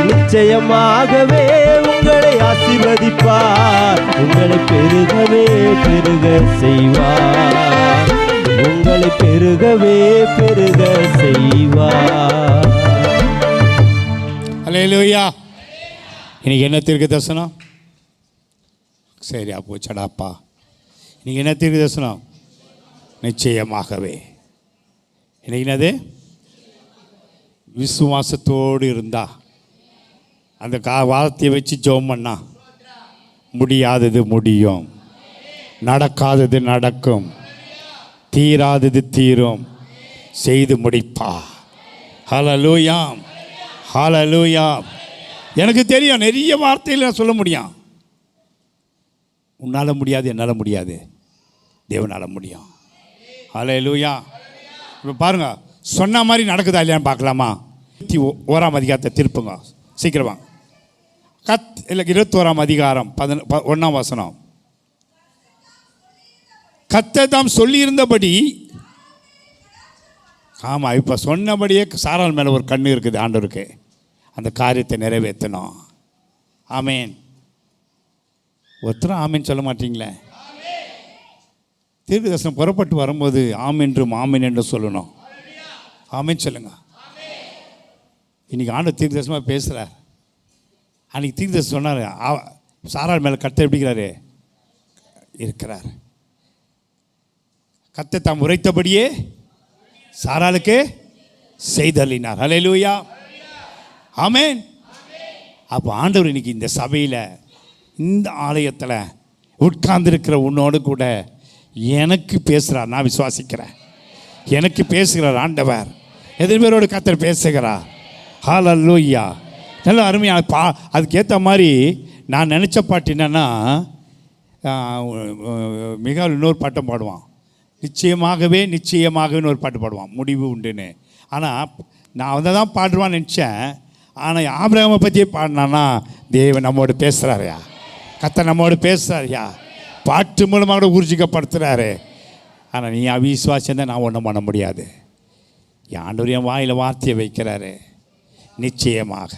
நிச்சயமாகவே உங்களை ஆசீர்வதிப்பார். உங்களை பெருகவே பெருக செய்வார். உங்களை பெருகவே பெருக செய்வார். அல்லேலூயா. இன்னைக்கு என்ன தீர்க்க தரிசனம்? சரியா போச்சடாப்பா. இன்னைக்கு என்ன தீர்க்க தரிசனம்? நிச்சயமாகவே. இன்னைக்கு என்னது? விசுவாசத்தோடு இருந்தா அந்த வார்த்தையை வச்சு ஜெபம் பண்ணா முடியாதது முடியும், நடக்காதது நடக்கும், தீராதது தீரும், செய்து முடிப்பா. ஹல்லேலூயா ஹல்லேலூயா. எனக்கு தெரியும் நிறைய வார்த்தையில் நான் சொல்ல முடியும். உன்னால் முடியாது, என்னால் முடியாது, தேவனால் முடியும். ஹல்லேலூயா. இப்போ பாருங்க, சொன்ன மாதிரி நடக்குதா இல்லையான்னு பார்க்கலாமா? 21ஆம் அதிகாரத்தை திருப்புங்க சீக்கிரமா. 21ஆம் அதிகாரம் 1ஆம் வசனம். கர்த்தர் தாம் சொல்லியிருந்தபடி, ஆமாம், இப்போ சொன்னபடியே சாராள் மேலே ஒரு கண்ணு இருக்குது ஆண்டவருக்கு. அந்த காரியத்தை நிறைவேற்றணும். ஆமேன். ஒருத்தரும் ஆமேன் சொல்ல மாட்டீங்களே? தீர்க்கதரிசனம் புறப்பட்டு வரும்போது ஆமென்றும் ஆமேன் என்று சொல்லணும். ஆமேன் சொல்லுங்க. இன்னைக்கு ஆண்டு தீர்க்கதரிசனமாக பேசுகிறார். அன்றைக்கி தீர்க்கதரிசனம் சொன்னார், சாராள் மேலே கர்த்தர் எப்படிங்கிறாரு இருக்கிறார். கர்த்தர் தாம் உரைத்தபடியே சாராளுக்கு செய்தள்ளினார். ஹல்லேலூயா ஆமென். அப்போ ஆண்டவர் இன்னைக்கு இந்த சபையில் இந்த ஆலயத்தில் உட்கார்ந்துருக்கிற உன்னோடு கூட எனக்கு பேசுகிறார். நான் விசுவாசிக்கிறேன். எனக்கு பேசுகிறார் ஆண்டவர். எத்தனை பேரோடு கர்த்தர் பேசுகிறார்? ஹல்லேலூயா. நல்ல அருமையான அதுக்கேற்ற மாதிரி நான் நினச்ச பாட்டு என்னென்னா, மிக இன்னொரு பாட்டம் பாடுவான், நிச்சயமாகவே நிச்சயமாகவே ஒரு பாட்டு பாடுவான், முடிவு உண்டுன்னு. ஆனால் நான் அதை தான் பாடுவான்னு நினச்சேன். ஆனால் ஆபிரகாமை பற்றியே பாடினான்னா, தேவன் நம்மோடு பேசுகிறாரையா, கர்த்தர் நம்மோடு பேசுகிறாரையா, பாட்டு மூலமாக கூட ஊர்ஜிக்கப்படுத்துகிறாரு. ஆனால் நீ அவிசுவாசம் தான் நான் ஒன்றும் பண்ண முடியாது. என் ஆண்டவர் என் வாயில் வார்த்தையை வைக்கிறாரு. நிச்சயமாக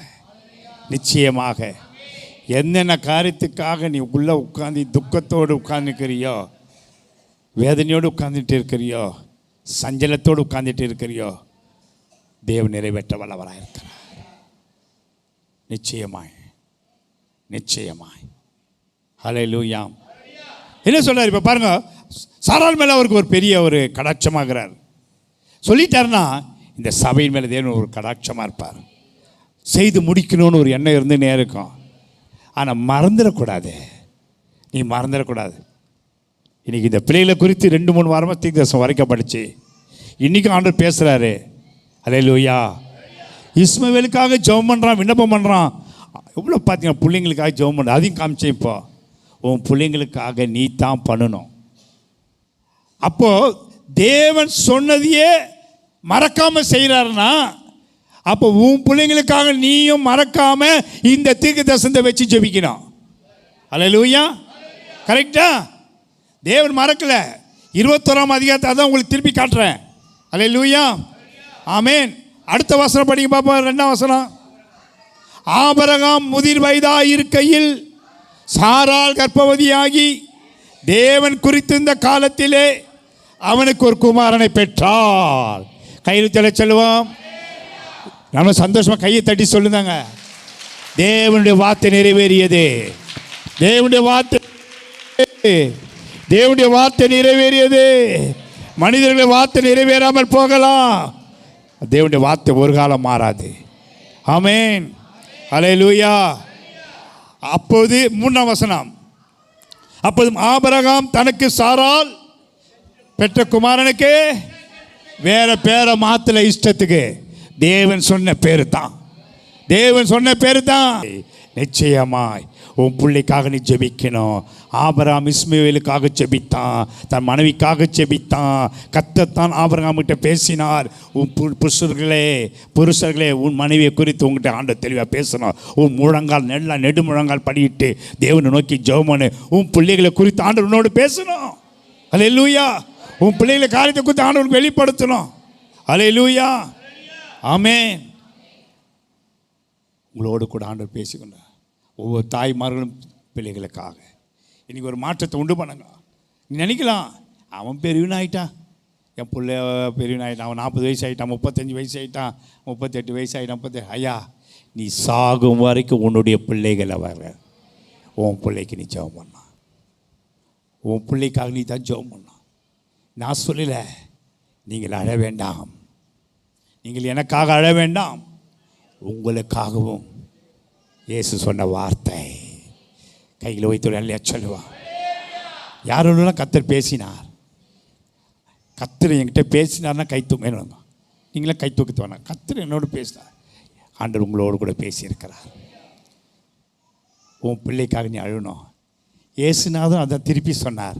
நிச்சயமாக என்னென்ன காரியத்துக்காக நீ உள்ளே உட்காந்து துக்கத்தோடு உட்காந்துருக்கிறியோ, வேதனையோடு உட்கார்ந்துட்டு இருக்கிறியோ, சஞ்சலத்தோடு உட்கார்ந்துட்டு இருக்கிறியோ, தேவன் நிறைவேற்ற வல்லவராக இருக்கிறார். நிச்சயமாய் நிச்சயமாய். ஹல்லேலூயா. என்ன சொல்றார் இப்போ பாருங்க, சாராள் மேலே அவருக்கு ஒரு பெரிய ஒரு கடாட்சமாகிறார். சொல்லிட்டாருன்னா இந்த சபையின் மேலே தேவன் ஒரு கடாட்சமாக இருப்பார். செய்து முடிக்கணும்னு ஒரு எண்ணம் இருந்துன்னே இருக்கும். ஆனால் மறந்துடக்கூடாது, நீ மறந்துடக்கூடாது. இன்றைக்கி இந்த பிள்ளைகளை குறித்து 2-3 வாரமாக தீர்க்கதரிசனம் வரைக்கும் படித்து இன்றைக்கும் ஆண்டவர் பேசுகிறாரு. அல்லேலூயா. இஸ்மவேலுக்காக ஜெபம் பண்ணுறான், விண்ணப்பம் பண்ணுறான். எவ்வளோ பார்த்தீங்கன்னா பிள்ளைங்களுக்காக ஜெபம் பண்ணுற, அதையும் காமிச்சேன். இப்போ உன் பிள்ளைங்களுக்காக நீ தான் பண்ணணும். அப்போ தேவன் சொன்னதையே மறக்காம செய்கிறாருன்னா, அப்போ உன் பிள்ளைங்களுக்காக நீயும் மறக்காம இந்த தீர்க்கதரிசனத்தை வச்சு ஜெபிக்கணும். அல்லேலூயா. கரெக்டா? தேவன் மறக்கல. 21ஆம் அதிகாரத்தை அதான் உங்களுக்கு திருப்பி காட்டுறேன். அல்லேலூயா. ஆமென். அடுத்த வசனம் படிங்க பாப்பா. 2ஆம் வசனம். ஆபிரகாம் முதிர் வயதாய் இருக்கையில் சாராள் கர்ப்பவதியாகி தேவன் குறித்திருந்த காலத்திலே அவனுக்கு ஒரு குமாரனை பெற்றாள். கையில் சொல்ல சொல்லுவோம். நம்ம சந்தோஷமா கையை தட்டி சொல்லுதாங்க. தேவனுடைய வார்த்தை நிறைவேறியது. தேவனுடைய வார்த்தை தேவனுடைய வார்த்தை நிறைவேறியது. மனிதர்களுடைய வார்த்தை நிறைவேறாமல் போகலாம். தேவனுடைய வார்த்தை ஒரு காலம் மாறாது. ஆமென். அல்லேலூயா. அப்போது 3ஆம் வசனம். அப்போது ஆபிரகாம் தனக்கு சாராள் பெற்ற குமாரனுக்கு வேற பேரை மாத்தல. இஷ்டத்துக்கு தேவன் சொன்ன பேரு தான். தேவன் சொன்ன பேரு தான். நிச்சயமாய் உன் பிள்ளைக்காக நீ ஜெபிக்கணும். ஆபிரகாம் இஸ்மவேலுக்காக ஜெபித்தான், தன் மனைவிக்காக ஜெபித்தான். கர்த்தர் ஆபிரகாம் கிட்ட பேசினார். உன் புருஷர்களே உன் மனைவியை குறித்து உங்ககிட்ட ஆண்டவர் தெளிவாக பேசணும். உன் முழங்கால் நெடுமுழங்கால் படியிட்டு தேவனை நோக்கி ஜெபம் பண்ணு. உன் பிள்ளைகளை குறித்து ஆண்டவர் உன்னோடு பேசணும். அல்லேலூயா. உன் பிள்ளைகளை காரியத்தை குறித்து ஆண்டவருக்கு வெளிப்படுத்தணும். அல்லேலூயா. ஆமென். உங்களோடு கூட ஆண்டவர் பேசிக்கொண்டார். ஒவ்வொரு தாய்மார்களும் பிள்ளைகளுக்காக இன்றைக்கி ஒரு மாற்றத்தை உண்டு பண்ணுங்க. நீ நினைக்கலாம், அவன் பெரியவனாயிட்டான், என் பிள்ளை பெரியவனாயிட்டான், அவன் 40 வயசு ஆகிட்டான், 35 வயசு ஆகிட்டான், 38 வயசு ஆகிட்டான், 38. ஐயா, நீ சாகும் வரைக்கும் உன்னுடைய பிள்ளைகளை வர உன் பிள்ளைக்கு நீ ஜெபம் பண்ண. உன் பிள்ளைக்காக நீ தான் ஜெபம் பண்ண. நான் சொல்லலை, நீங்கள் அழ வேண்டாம், நீங்கள் எனக்காக அழ வேண்டாம், உங்களுக்காகவும் இயேசு சொன்ன வார்த்தை. கையில் வைத்து இல்லையா சொல்லுவான். யாரோட கர்த்தர் பேசினார். கர்த்தர் என்கிட்ட பேசினார்னா கை தூங்க. நீங்களே கை தூக்கத்து வேணாம். கர்த்தர் என்னோடு பேசினார். ஆண்டவர் உங்களோடு கூட பேசியிருக்கிறார். உன் பிள்ளைக்காக நீ அழணும். இயேசுநாதன் அதை திருப்பி சொன்னார்.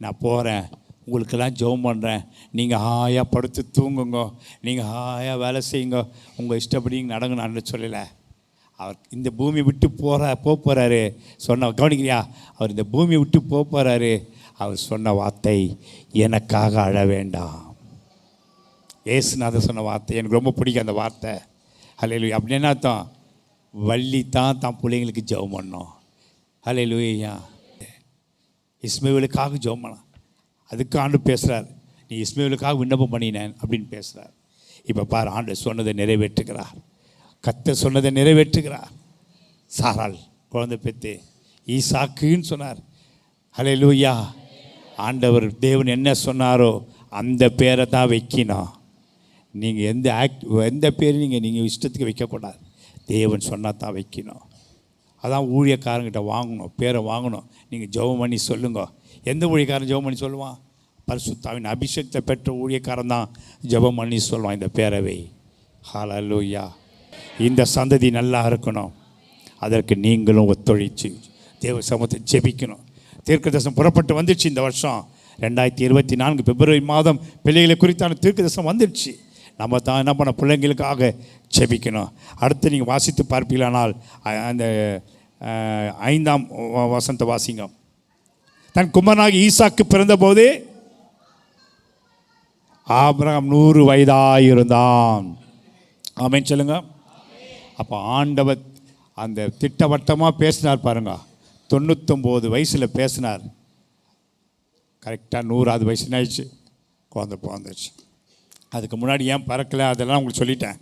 நான் போகிறேன், உங்களுக்கெல்லாம் ஜெபம் பண்ணுறேன், நீங்கள் ஹாயாக படுத்து தூங்குங்க, நீங்கள் ஹாயாக வேலை செய்யுங்க, உங்கள் இஷ்டப்படி நீங்கள் நடங்கணும்னு சொல்லலை. அவர் இந்த பூமியை விட்டு போகிறாரு சொன்ன கவனிக்கிறியா? அவர் இந்த பூமியை விட்டு போகிறாரு. அவர் சொன்ன வார்த்தை, எனக்காக அழ வேண்டாம். ஏசுநாதர் சொன்ன வார்த்தை எனக்கு ரொம்ப பிடிக்கும் அந்த வார்த்தை. அல்லேலூயா. அப்படி என்ன அர்த்தம்? வள்ளி தான் பிள்ளைங்களுக்கு ஜெபம் பண்ணோம். அல்லேலூயா. இஸ்மவேலுக்காக ஜெபம் பண்ண. அதுக்கு ஆண்டு பேசுகிறார். நீ இஸ்மவேலுக்காக விண்ணப்பம் பண்ணினேன் அப்படின்னு பேசுகிறார். இப்போ பாரு, ஆண்டு சொன்னதை நிறைவேற்றுகிறார். கர்த்தர் சொன்னதை நிறைவேற்றுகிறார். சாராள் குழந்தை பெற்று ஈசாக்குன்னு சொன்னார். அல்லேலூயா. ஆண்டவர் தேவன் என்ன சொன்னாரோ அந்த பேரை தான் வைக்கணும். நீங்கள் எந்த பேர் நீங்கள் இஷ்டத்துக்கு வைக்கக்கூடாது. தேவன் சொன்னால் தான் வைக்கணும். அதான் ஊழியக்காரங்கிட்ட வாங்கணும், பேரை வாங்கணும். நீங்கள் ஜெபம் பண்ணி சொல்லுங்க. எந்த ஊழியக்காரன் ஜெபம் பண்ணி சொல்லுவான்? பரிசுத்தாவின் அபிஷேகத்தை பெற்ற ஊழியக்காரன் தான் ஜெபம் பண்ணி சொல்லுவான், இந்த பேரவை. ஹல்லேலூயா. இந்த சந்ததி நல்லா இருக்கணும். அதற்கு நீங்களும் ஒத்துழைச்சு தேவ சமூகத்தை ஜெபிக்கணும். தீர்க்கதரிசனம் புறப்பட்டு வந்துடுச்சு. இந்த வருஷம் 2024 பிப்ரவரி மாதம் பிள்ளைகளை குறித்தான தீர்க்கதரிசனம் வந்துடுச்சு. நம்ம தான் என்ன பண்ண, பிள்ளைங்களுக்காக ஜெபிக்கணும். அடுத்து நீங்கள் வாசித்து பார்ப்பீங்களானால் அந்த 5ஆம் வசனத்தை வாசிங்க. தன் குமாரனாகி ஈசாக்கு பிறந்தபோது ஆபிரகாம் 100 வயதாயிருந்தான். ஆமென் சொல்லுங்க. அப்போ ஆண்டவர் அந்த திட்டவட்டமாக பேசினார் பாருங்க. 99 வயசில் பேசினார். கரெக்டாக 100வது வயசு ஆயிடுச்சு, குழந்தை பிறந்துச்சு. அதுக்கு முன்னாடி ஏன் பறக்கலை அதெல்லாம் உங்களுக்கு சொல்லிட்டேன்.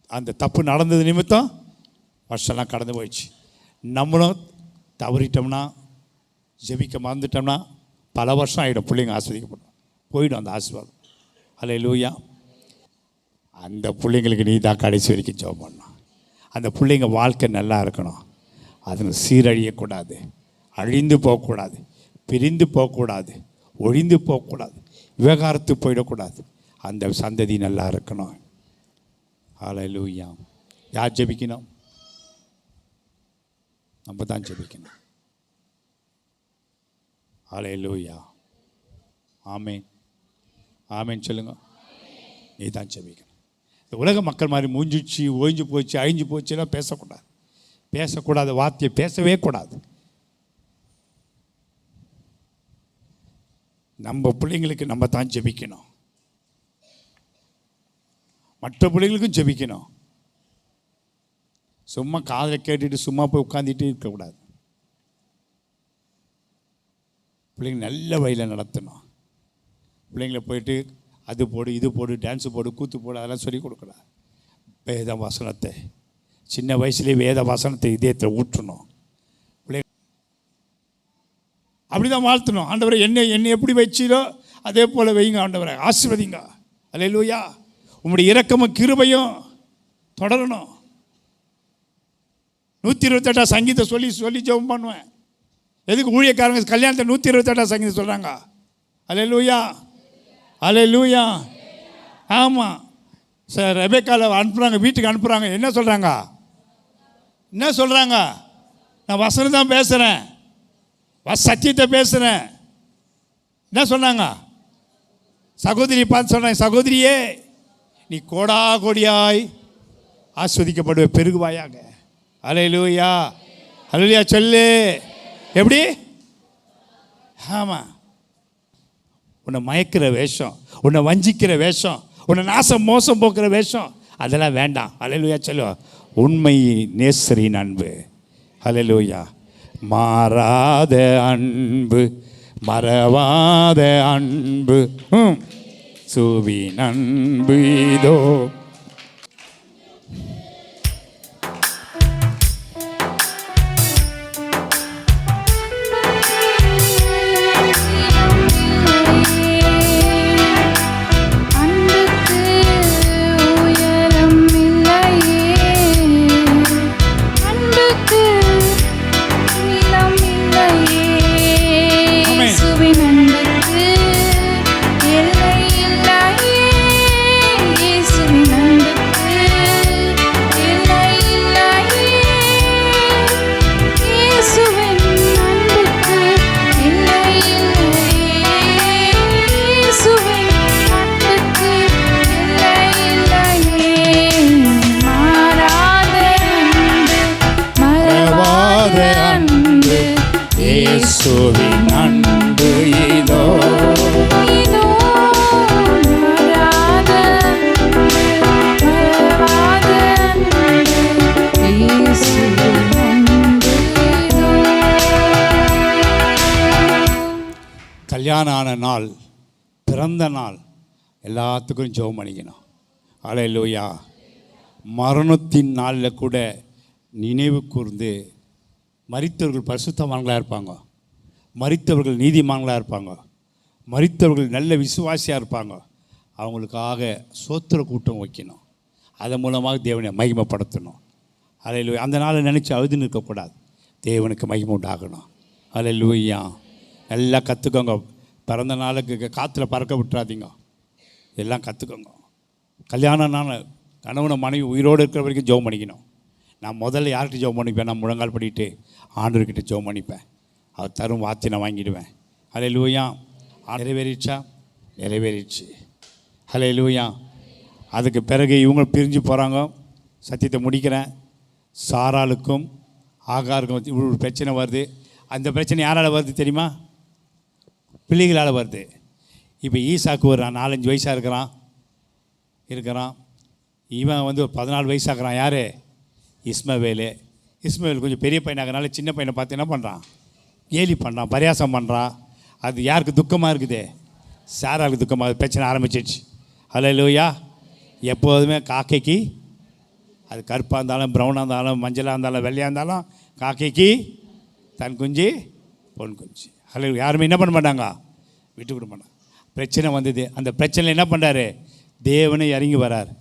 அந்த தப்பு நடந்தது நிமித்தம் வருஷம்லாம் கடந்து போயிடுச்சு. நம்மளும் தவறிட்டோம்னா, ஜெபிக்க மறந்துட்டோம்னா பல வருஷம் ஆகிடும். பிள்ளைங்க ஆஸ்வதிக்கப்படும், போயிடும் அந்த ஆசீர்வாதம். அல்லேலூயா. அந்த பிள்ளைங்களுக்கு நீ தான் கடைசி வரைக்கும் ஜெபம் பண்ணணும். அந்த பிள்ளைங்க வாழ்க்கை நல்லா இருக்கணும். அதுங்க சீரழியக்கூடாது, அழிந்து போகக்கூடாது, பிரிந்து போகக்கூடாது, ஒழிந்து போகக்கூடாது, விவகாரத்து போயிடக்கூடாது. அந்த சந்ததி நல்லா இருக்கணும். ஹல்லேலூயா. யார் ஜெபிக்கணும்? நம்ம தான் ஜெபிக்கணும். ஹல்லேலூயா. ஆமேன் ஆமேன் சொல்லுங்க. நீ தான் ஜெபிக்கணும். இந்த உலக மக்கள் மாதிரி மூஞ்சிச்சு ஓய்ஞ்சு போச்சு அழிஞ்சு போச்சுலாம் பேசக்கூடாது. பேசக்கூடாத வார்த்தையை பேசவே கூடாது. நம்ம பிள்ளைங்களுக்கு நம்ம தான் ஜெபிக்கணும். மற்ற பிள்ளைங்களுக்கும் ஜெபிக்கணும். சும்மா காதில் கேட்டுட்டு சும்மா போய் உட்காந்துட்டு இருக்கக்கூடாது. பிள்ளைங்க நல்ல வழியில் நடத்தணும். பிள்ளைங்களை போயிட்டு அது போடு இது போடு டான்ஸு போடு கூத்து போடு அதெல்லாம் சொல்லிக் கொடுக்கூடாது. வேத வசனத்தை சின்ன வயசுலேயே வேத வசனத்தை இதயத்தில் ஊற்றணும். பிள்ளைங்க அப்படி தான் வாழ்த்தணும். ஆண்டவரை என்னை எப்படி வச்சீரோ அதே போல் வைங்க ஆண்டவரை, ஆசீர்வதிங்க. அல்லேலூயா. உங்களுடைய இரக்கமும் கிருபையும் தொடரணும். 128 சங்கீதம் சொல்லி சொல்லி ஜெபம் பண்ணுவேன். எதுக்கு ஊழியக்காரங்க கல்யாணத்தை 128 சங்கீதம் சொல்கிறாங்க? அல்லேலூயா அல்லேலூயா. ஆமாம் சார், ரெபெக்காவில் அனுப்புகிறாங்க, வீட்டுக்கு அனுப்புகிறாங்க. என்ன சொல்கிறாங்க? நான் வசனம் தான் பேசுகிறேன், சத்தியத்தை பேசுகிறேன். என்ன சொன்னாங்க? சகோதரி பார்த்து சொன்னாங்க, சகோதரியே நீ கோடா கோடியாய் ஆஸ்வதிக்கப்படுவ, பெருகுவாயாக. அல்லேலூயா அல்லேலூயா சொல்லு. எப்படி? ஆமாம். உன்னை மயக்கிற வேஷம், உன்னை வஞ்சிக்கிற வேஷம், உன்னை நாசம் மோசம் போக்குற வேஷம் அதெல்லாம் வேண்டாம். அல்லேலூயா சொல்லு. உண்மை நேசரின் அன்பு. அல்லேலூயா. மாறாத அன்பு, மறவாத அன்பு, சுவின் அன்பு இதோ. இயேசுவின் அன்பு இதோ. கல்யாணம் ஆன நாள், பிறந்த நாள் எல்லாத்துக்கும் ஜெபம் பண்ணிக்கணும். அல்லேலூயா. மரணத்தின் நாளில் கூட நினைவு கூர்ந்து மரித்தவர்கள் பரிசுத்தவான்களாக இருப்பாங்க, மரித்தவர்கள் நீதிமான்களாக இருப்பாங்க, மரித்தவர்கள் நல்ல விசுவாசியாக இருப்பாங்க. அவங்களுக்காக சோத்திர கூட்டம் வைக்கணும். அதன் மூலமாக தேவனை மகிமைப்படுத்தணும். அல்லேலூயா. அந்த நாளை நினச்சி அழுது நிற்கக்கூடாது. தேவனுக்கு மகிமை உண்டாகணும். அல்லேலூயா. எல்லாம் கற்றுக்கோங்க. பிறந்த நாளுக்கு காற்றுல பறக்க விட்டுறாதீங்க. எல்லாம் கற்றுக்கோங்க. கல்யாணம் நாள் கணவனை மனைவி உயிரோடு இருக்கிற வரைக்கும் ஜெபம் பண்ணிக்கணும். நான் முதல்ல யார்கிட்ட ஜெபம் பண்ணிப்பேன்? நான் முழங்கால் படிட்டு ஆண்டவர்கிட்ட ஜெபம் பண்ணிப்பேன். அவர் தரும் வார்த்தை நான் வாங்கிடுவேன். அல்லேலூயா. நிறைவேறிடுச்சா? நிறைவேறிடுச்சு. அல்லேலூயா. அதுக்கு பிறகு இவங்க பிரிஞ்சு போகிறாங்க. சத்தியத்தை முடிக்கிறேன். சாராளுக்கும் ஆகாருக்கும் இவ்வளோ பிரச்சனை வருது. அந்த பிரச்சனை யாரால் வருது தெரியுமா? பிள்ளைகளால் வருது. இப்போ ஈசாக்கு ஒரு 4-5 வயசாக இருக்கிறான். இவன் ஒரு 14 வயசாகிறான். யார்? இஸ்மவேல் கொஞ்சம் பெரிய பையனாகனால சின்ன பையனை பார்த்து என்ன பண்ணுறான்? கேலி பண்ணுறான், பரியாசம் பண்ணுறான். அது யாருக்கு துக்கமாக இருக்குது? சாராளுக்கு துக்கமாக. பிரச்சனை ஆரம்பிச்சிடுச்சு. அல்லேலூயா. எப்போதுமே காக்கைக்கு, அது கருப்பாக இருந்தாலும் ப்ரௌனாக இருந்தாலும் மஞ்சளாக இருந்தாலும் வெள்ளையாக இருந்தாலும், காக்கைக்கு தன் குஞ்சு பொன் குஞ்சு. அல்ல யாருமே என்ன பண்ண மாட்டாங்க? விட்டு கொடுக்க மாட்டாங்க. பிரச்சனை வந்தது. அந்த பிரச்சனையில் என்ன பண்ணுறாரு? தேவனே இறங்கி வரார்.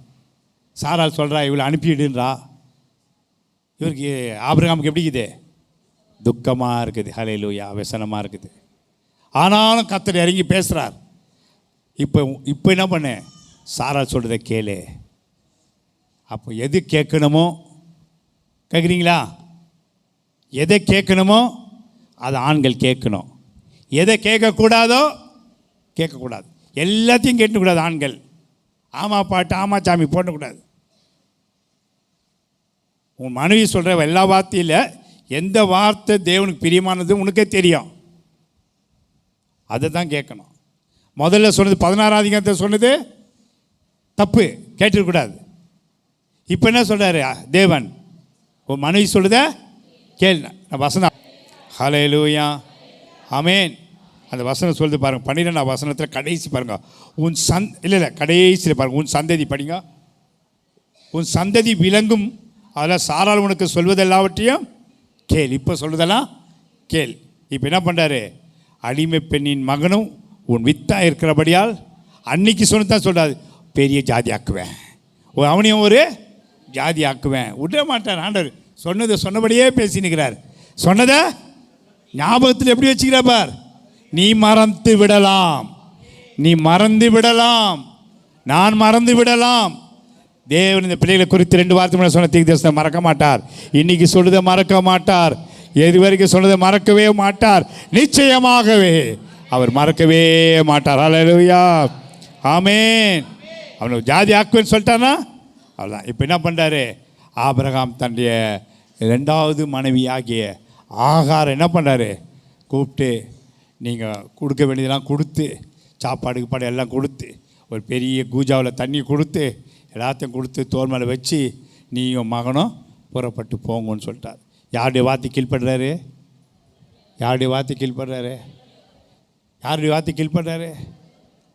சாராள் சொல்கிறா, இவளை அனுப்பிடுன்றா. இவருக்கு ஆபிரகாமுக்கு எப்படி இருக்குது? துக்கமாக இருக்குது. ஹல்லேலூயா. व्यसனமாக இருக்குது. ஆனாலும் கர்த்தர் இறங்கி பேசுகிறார். இப்போ என்ன பண்ணு? சாராள் சொல்கிறத கேளு. அப்போ எது கேட்கணுமோ கேட்குறீங்களா? எதை கேட்கணுமோ அதை ஆண்கள் கேட்கணும். எதை கேட்கக்கூடாதோ கேட்கக்கூடாது. எல்லாத்தையும் கேட்டுக்கூடாது. ஆண்கள் ஆமா பாட்டு ஆமா சாமி போடக்கூடாது. உன் மனைவி சொல்கிற எல்லா வார்த்தையில் எந்த வார்த்தை தேவனுக்கு பிரியமானது உனக்கே தெரியும், அதை தான் கேட்கணும். முதல்ல சொன்னது 16ஆம் அதிகாரத்தை சொன்னது தப்பு, கேட்டுக்கூடாது. இப்போ என்ன சொல்கிறாரு தேவன்? உன் மனைவி சொல்லுத கேள். வசனம் ஹல்லேலூயா ஆமென். அந்த வசனம் சொல்லுது பாருங்கள், 12ஆம் வசனத்தில் கடைசி பாருங்கள். உன் இல்லை கடைசியில் பாருங்கள், உன் சந்ததி படிங்க. உன் சந்ததி விளங்கும், அதில் சாரால் உனக்கு சொல்வதெல்லாவற்றையும் கேள். இப்போ சொல்லுதெல்லாம் கேள். இப்போ என்ன பண்ணுறாரு? அடிமை பெண்ணின் மகனும் உன் வித்தாக இருக்கிறபடியால் அன்னைக்கு சொன்னதான் சொல்கிறாரு, பெரிய ஜாதி ஆக்குவேன், அவனையும் ஒரு ஜாதி ஆக்குவேன். விட மாட்டார் ஆண்டவர். சொன்னதை சொன்னபடியே பேசினுக்கிறார். சொன்னதை ஞாபகத்தில் எப்படி வச்சுக்கிறா பார். நீ மறந்து விடலாம், நீ மறந்து விடலாம், நான் மறந்து விடலாம். தேவன் இந்த பிள்ளைகளை குறித்து 2 வார்த்தை முன்னாடி சொன்ன தீர்க்கதரிசனத்தை மறக்க மாட்டார். இன்னைக்கு சொல்லுதை மறக்க மாட்டார். எது வரைக்கும் சொன்னதை மறக்கவே மாட்டார். நிச்சயமாகவே அவர் மறக்கவே மாட்டார். ஹல்லேலூயா ஆமென். அவனுக்கு ஜாதி ஆக்குவேன்னு சொல்லிட்டானா அவ்வளோதான். இப்போ என்ன பண்ணுறாரு? ஆபிரகாம் தன்னுடைய 2வது மனைவி ஆகிய ஆகார் என்ன பண்ணுறாரு? கூப்பிட்டு நீங்கள் கொடுக்க வேண்டியதெல்லாம் கொடுத்து, சாப்பாடு பாடு எல்லாம் கொடுத்து, ஒரு பெரிய கூஜாவில் தண்ணி கொடுத்து, எல்லாத்தையும் கொடுத்து தோல் மேலே வச்சு நீயும் மகனும் புறப்பட்டு போங்கன்னு சொல்லிட்டார். யாருடைய வார்த்தை கீழ்ப்படுறாரு? யாருடைய வார்த்தை கீழ்ப்படுறாரு? யாருடைய வார்த்தை கீழ்ப்படுறாரு?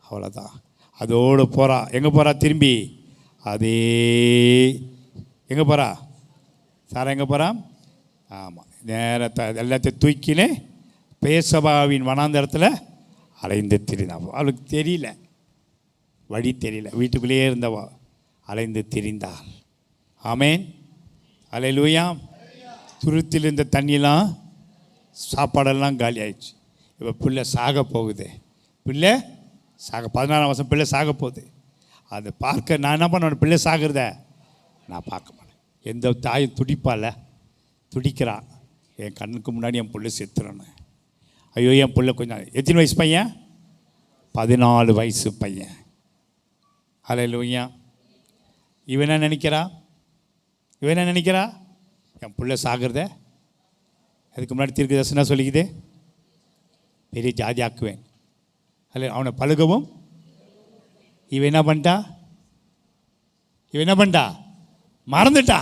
அவ்வளோதான். அதோடு போகிறா. எங்கே போகிறா? திரும்பி அதே எங்கே போகிறா? சாரா எங்கே போகிறா? ஆமாம், நேரத்தை எல்லாத்தையும் தூக்கினே பேசபாவின் வனாந்தரத்தில் அலைந்து திரிந்தாள். அவளுக்கு தெரியல, வழி தெரியல, வீட்டுக்குள்ளேயே இருந்தவா அலைந்து திரிந்தாள். ஆமேன் அல்லேலூயா. துருத்தில் இருந்த தண்ணியெல்லாம் சாப்பாடெல்லாம் காலி ஆயிடுச்சு. இப்போ பிள்ளை சாக போகுது. பிள்ளை சாக 16ஆம் வருஷம் பிள்ளை சாக போகுது. அதை பார்க்க நான் என்ன பண்ண? பிள்ளை சாகிறத நான் பார்க்க மாட்டேன். எந்த தாயும் துடிப்பால துடிக்கிறான். என் கண்ணுக்கு முன்னாடி என் பிள்ளை செத்துறேன்னு. ஐயோ என் பிள்ளை கொஞ்சம் எத்தனை வயசு பையன்? 14 வயசு பையன். ஹல்லேலூயா. இவன் என்ன நினைக்கிறா? இவன் என்ன நினைக்கிறா? என் பிள்ளை சாகிறத அதுக்கு முன்னாடி தீர்க்கதரிசனம் சொல்லிக்குது, பெரிய ஜாதி ஆக்குவேன். அல்ல அவனை பழுகவும். இவன் என்ன பண்ணிட்டா? இவன் என்ன பண்ணிட்டா? மறந்துட்டா,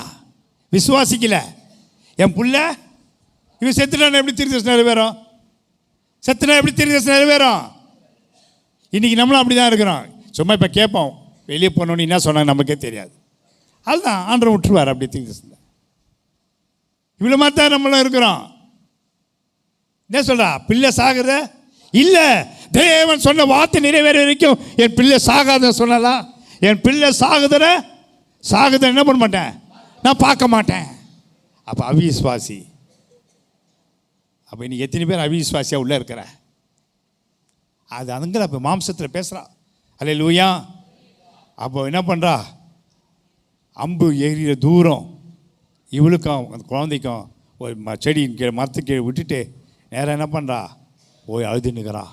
விசுவாசிக்கல. என் புள்ள இவன் செத்துட்டான எப்படி தீர்க்கதரிசனம் நிறைவேறும்? செத்துனா எப்படி தீர்க்கதரிசனம் நிறைவேறும்? இன்றைக்கி நம்மளும் அப்படி தான் இருக்கிறோம். சும்மா இப்போ கேட்போம், வெளியே போனோன்னு என்ன சொன்னாங்க நமக்கே தெரியாது. அதுதான் ஆண்டவர் விட்டுருவார் அப்படி தீர்க்கதரிசனம். இவ்வளோ மாதிரி தான் நம்மளும் இருக்கிறோம். என்ன சொல்கிறா? பிள்ளை சாகுற இல்லை, தேவன் சொன்ன வார்த்தை நிறைவேற வரைக்கும் என் பிள்ளை சாகாத சொன்னலாம். என் பிள்ளை சாகுத என்ன பண்ண மாட்டேன், நான் பார்க்க மாட்டேன். அப்போ அவிஸ்வாசி. அப்போ இன்னைக்கு எத்தனை பேர் அவிஸ்வாசியாக உள்ளே இருக்கிற? அது அதுங்கிற அப்போ மாம்சத்தில் பேசுகிறா. அல்லேலூயா. அப்போ என்ன பண்ணுறா? அம்பு எறிகிற தூரம் இவளுக்கும் அந்த குழந்தைக்கும் ஒரு செடியின் கீழே மரத்துக்கு கீழே விட்டுட்டு நேராக என்ன பண்ணுறா? போய் அழுதுன்னுக்கிறா.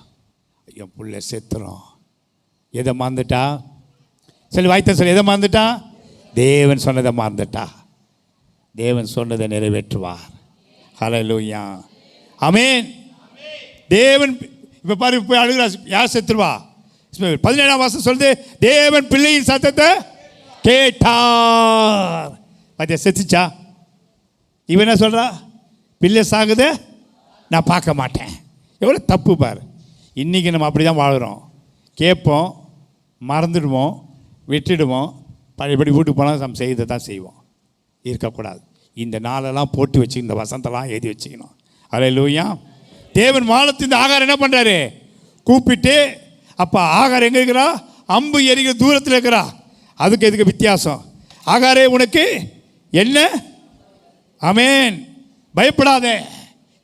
என் பிள்ளை செத்துறோம். எதை மறந்துட்டா? சொல்லி வாய்த்த சொல்லி எதை மறந்துட்டா? தேவன் சொன்னதை மறந்துட்டா. தேவன் சொன்னதை நிறைவேற்றுவார். ஹல்லேலூயா ஆமென். தேவன் இப்போ பாரு, போய் அழுகிறா. யார் செத்துருவா? 17ஆம் வருஷம் சொல்லுது, தேவன் பிள்ளையின் சத்தத்தை கேட்டார். பார்த்தியா, செத்துச்சா? இவன் என்ன சொல்கிறா? பிள்ளை சாகுது, நான் பார்க்க மாட்டேன். எவ்வளோ தப்பு பாரு. இன்றைக்கி நம்ம அப்படி தான் வாழ்கிறோம். கேட்போம், மறந்துடுவோம், விட்டுடுவோம். பழையபடி வீட்டுக்கு போனால் நம்ம செய்த தான் செய்வோம். இருக்கக்கூடாது. இந்த நாளெல்லாம் போட்டு வச்சு, இந்த வசந்தெல்லாம் எழுதி வச்சுக்கணும். அல்லேலூயா. தேவன் வானத்து இந்த ஆகாரம் என்ன பண்ணுறாரு? கூப்பிட்டு, அப்போ ஆகாரம் எங்கே இருக்கிறா? அம்பு எறிகிற தூரத்தில் இருக்கிறா. அதுக்கு எதுக்கு வித்தியாசம்? ஆகாரே உனக்கு என்ன? ஆமென். பயப்படாத.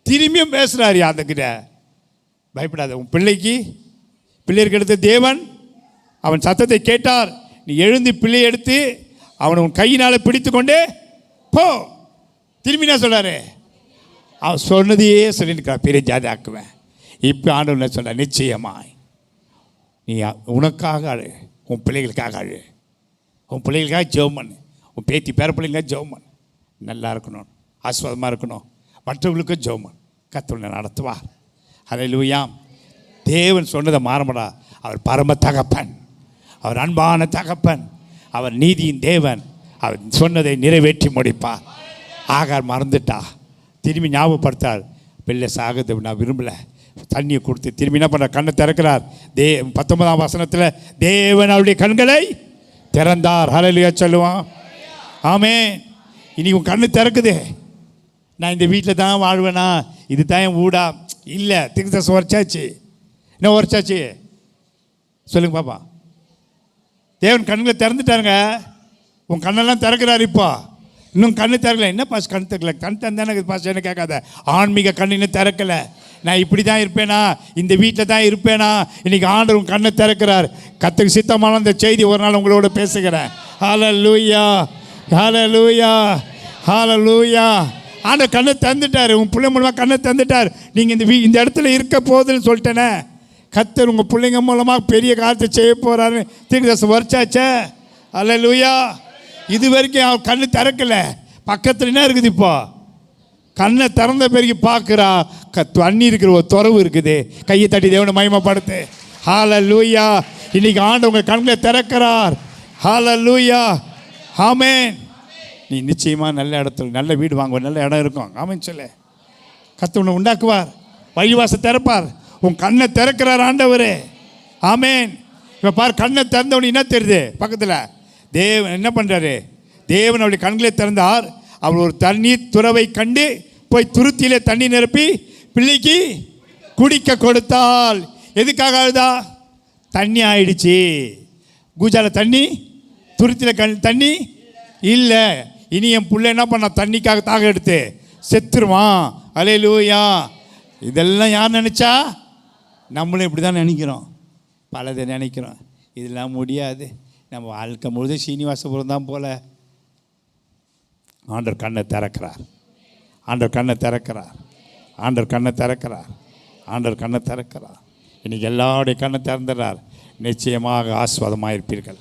திரும்பியும் பேசுகிறாரு அந்த கிட்ட, பயப்படாத. உன் பிள்ளைக்கு பிள்ளைக்கு எடுத்த தேவன் அவன் சத்தத்தை கேட்டார். நீ எழுந்து பிள்ளை எடுத்து அவனை உன் கையினால் பிடித்து கொண்டு போ. திரும்பி என்ன சொல்கிறாரு? அவன் சொன்னதையே சொல்லியிருக்கிறான், பெரிய ஜாதி ஆக்குவேன். இப்போ ஆண்டவர் என்ன சொல்கிறார்? நிச்சயமாய் நீ உனக்காக அழு, உன் பிள்ளைகளுக்காக அழு, உன் பிள்ளைகளுக்காக ஜெபம் பண்ணு, உன் பேத்தி பேர பிள்ளைங்களுக்காக ஜெபம் பண்ணு. நல்லா இருக்கணும், ஆசீர்வாதமாக இருக்கணும், மற்றவர்களுக்கும் ஜெபம் பண்ணு. கர்த்தர் நடத்துவார். ஹல்லேலூயா. தேவன் சொன்னதை மாறமாடா. அவர் பரம தகப்பன், அவர் அன்பான தகப்பன், அவர் நீதியின் தேவன். அவர் சொன்னதை நிறைவேற்றி முடிப்பார். ஆகார் மறந்துட்டா, திரும்பி ஞாபகப்படுத்தார். பிள்ளை சாகுது நான் விரும்பலை, தண்ணியை கொடுத்து திரும்பி என்ன பண்ணுற, கண்ணை திறக்கிறார். 19ஆம் வசனத்தில் தேவன் அவருடைய கண்களை திறந்தார். ஹல்லேலூயா சொல்லுவான். ஆமென். இனி உன் கண்ணு திறக்குது. நான் இந்த வீட்டில் தான் வாழ்வேனா, இது தான் என் வீடா? இல்லை, தீர்க்கதரிசனம் உரைச்சாச்சு. என்ன உரைச்சாச்சு சொல்லுங்க பாப்பா. தேவன் கண்களை திறந்துட்டாருங்க. உன் கண்ணெல்லாம் திறக்கிறார். இப்போ இன்னும் கண்ணு திறக்கல. என்ன பாஸ் கண் திறக்கல? கண் தந்தானே பாஸ், என்ன கேட்காத. ஆன்மீக கண் இன்னும் திறக்கலை. நான் இப்படி தான் இருப்பேனா, இந்த வீட்டில் தான் இருப்பேனா? இன்றைக்கி ஆண்டவர் உன் கண்ணை திறக்கிறார். கர்த்தருக்கு சித்தமான அந்த செய்தி ஒரு நாள் உங்களோட பேசுகிறேன். ஹல்லேலூயா, ஹல்லேலூயா, ஹல்லேலூயா. ஆண்டவர் கண்ணை தந்துட்டார். உன் பிள்ளை மூலமாக கண்ணை தந்துட்டார். நீங்கள் இந்த இடத்துல இருக்க போகுதுன்னு சொல்லிட்டேனே. கர்த்தர் உங்கள் பிள்ளைங்க மூலமாக பெரிய காரியத்தை செய்ய போகிறாரு. தீர்க்கதரிசனம் வரைச்சாச்சே. ஹல்லேலூயா. இது வரைக்கும் அவன் கண்ணு திறக்கலை. பக்கத்தில் என்ன இருக்குது? இப்போ கண்ணை திறந்த பிறகு பார்க்குறா, தண்ணி இருக்கிற ஒரு துறவு இருக்குது. கையை தட்டி தேவனை மகிமைப்படுத்து. ஹல்லேலூயா. இன்னைக்கு ஆண்டவர் உங்கள் கண்களை திறக்கிறார். ஹல்லேலூயா. ஆமென். நீ நிச்சயமாக நல்ல இடத்துல நல்ல வீடு வாங்குவ, நல்ல இடம் இருக்கும். ஆமென் சொல்லு. கர்த்தர் உன்னை உண்டாக்குவார், வழிவாசல் திறப்பார். உன் கண்ணை திறக்கிறார் ஆண்டவர். ஆமென். இப்போ பாரு, கண்ணை திறந்தவனு என்ன தெரியுது? பக்கத்தில் தேவன் என்ன பண்ணுறாரு? தேவன் அவருடைய கண்களை திறந்தார். அவர் ஒரு தண்ணீர் துறவை கண்டு போய் துருத்தியிலே தண்ணி நிரப்பி பிள்ளைக்கு குடிக்க கொடுத்தால். எதுக்காக அழுதா? தண்ணி ஆயிடுச்சு. கூஜால தண்ணி, துருத்தியில் தண்ணி இல்லை. இனி என் பிள்ளை என்ன பண்ண, தண்ணிக்காக தாக எடுத்து செத்துருவான். ஹல்லேலூயா. இதெல்லாம் யார் நினச்சா? நம்மளும் இப்படி தான் நினைக்கிறோம், பலதை நினைக்கிறோம். இதெல்லாம் முடியாது, நம்ம வாழ்க்கை முழுது சீனிவாசபுரம் தான் போல. ஆண்டவர் கண்ணை திறக்கிறார். ஆண்டவர் கண்ணை திறக்கிறார். ஆண்டவர் கண்ணை திறக்கிறார். ஆண்டவர் கண்ணை திறக்கிறார். இன்றைக்கி எல்லாருடைய கண்ணை திறந்துடுறார். நிச்சயமாக ஆசீர்வாதமாக இருப்பீர்கள்.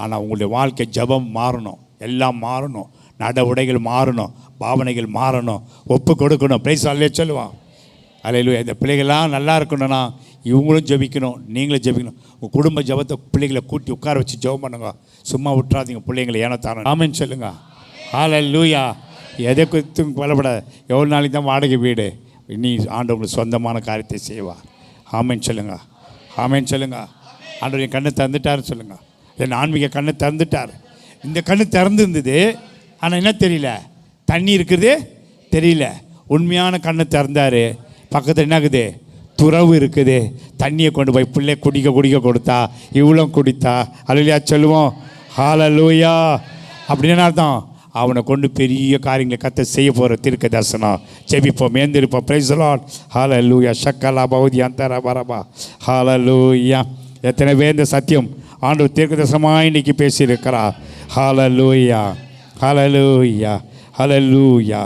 ஆனால் உங்களுடைய வாழ்க்கை ஜெபம் மாறணும், எல்லாம் மாறணும், நடவடிக்கைகள் மாறணும், பாவனைகள் மாறணும், ஒப்பு கொடுக்கணும். பிரைஸ் அல்லே சொல்லுவான். அல்லேலூயா. இந்த பிள்ளைகள்லாம் நல்லா இருக்கணும்னா இவங்களும் ஜெபிக்கணும், நீங்களும் ஜெபிக்கணும். உங்கள் குடும்ப ஜெபத்தை பிள்ளைகளை கூட்டி உட்கார வச்சு ஜெபம் பண்ணுங்க. சும்மா விட்டுறாதீங்க பிள்ளைங்களை. ஏன்னா தானே ஆமென் சொல்லுங்க. ஹல்லேலூயா. எதை குறித்தும் கொல்லப்பட. எவ்வளோ நாளைக்கு தான் வாடகை வீடு? இனி ஆண்டவங்களுக்கு சொந்தமான காரியத்தை செய்வார். ஆமென் சொல்லுங்க. ஆமென் சொல்லுங்க. ஆண்டவர் என் கண்ணை திறந்துட்டாருன்னு சொல்லுங்கள். என் ஆன்மீக கண்ணை திறந்துட்டார். இந்த கண்ணு திறந்துருந்தது, ஆனால் என்ன தெரியல, தண்ணி இருக்குது தெரியல. உண்மையான கண்ணை திறந்தார். பக்கத்தில் என்ன இருக்குது? துறவு இருக்குது. தண்ணியை கொண்டு போய் பிள்ளை குடிக்க கொடுத்தா, இவ்வளோ குடித்தா. அல்லேலூயா சொல்லுவோம். ஹல்லேலூயா. அப்படின்னு அர்த்தம், அவனை கொண்டு பெரிய காரியங்களை கத்த செய்ய போகிற தீர்க்க தரிசனம். செபிப்போம், மேந்திருப்போம். Praise the Lord. ஹல்லேலூயா. ஷக்கலா பௌதி அந்தரா பரபா. ஹல்லேலூயா. எத்தனை பேர் இந்த சத்தியம் ஆண்டவர் தீர்க்க தரிசனமாக இன்றைக்கி பேசியிருக்கிறார். ஹல்லேலூயா, ஹல்லேலூயா, ஹல்லேலூயா,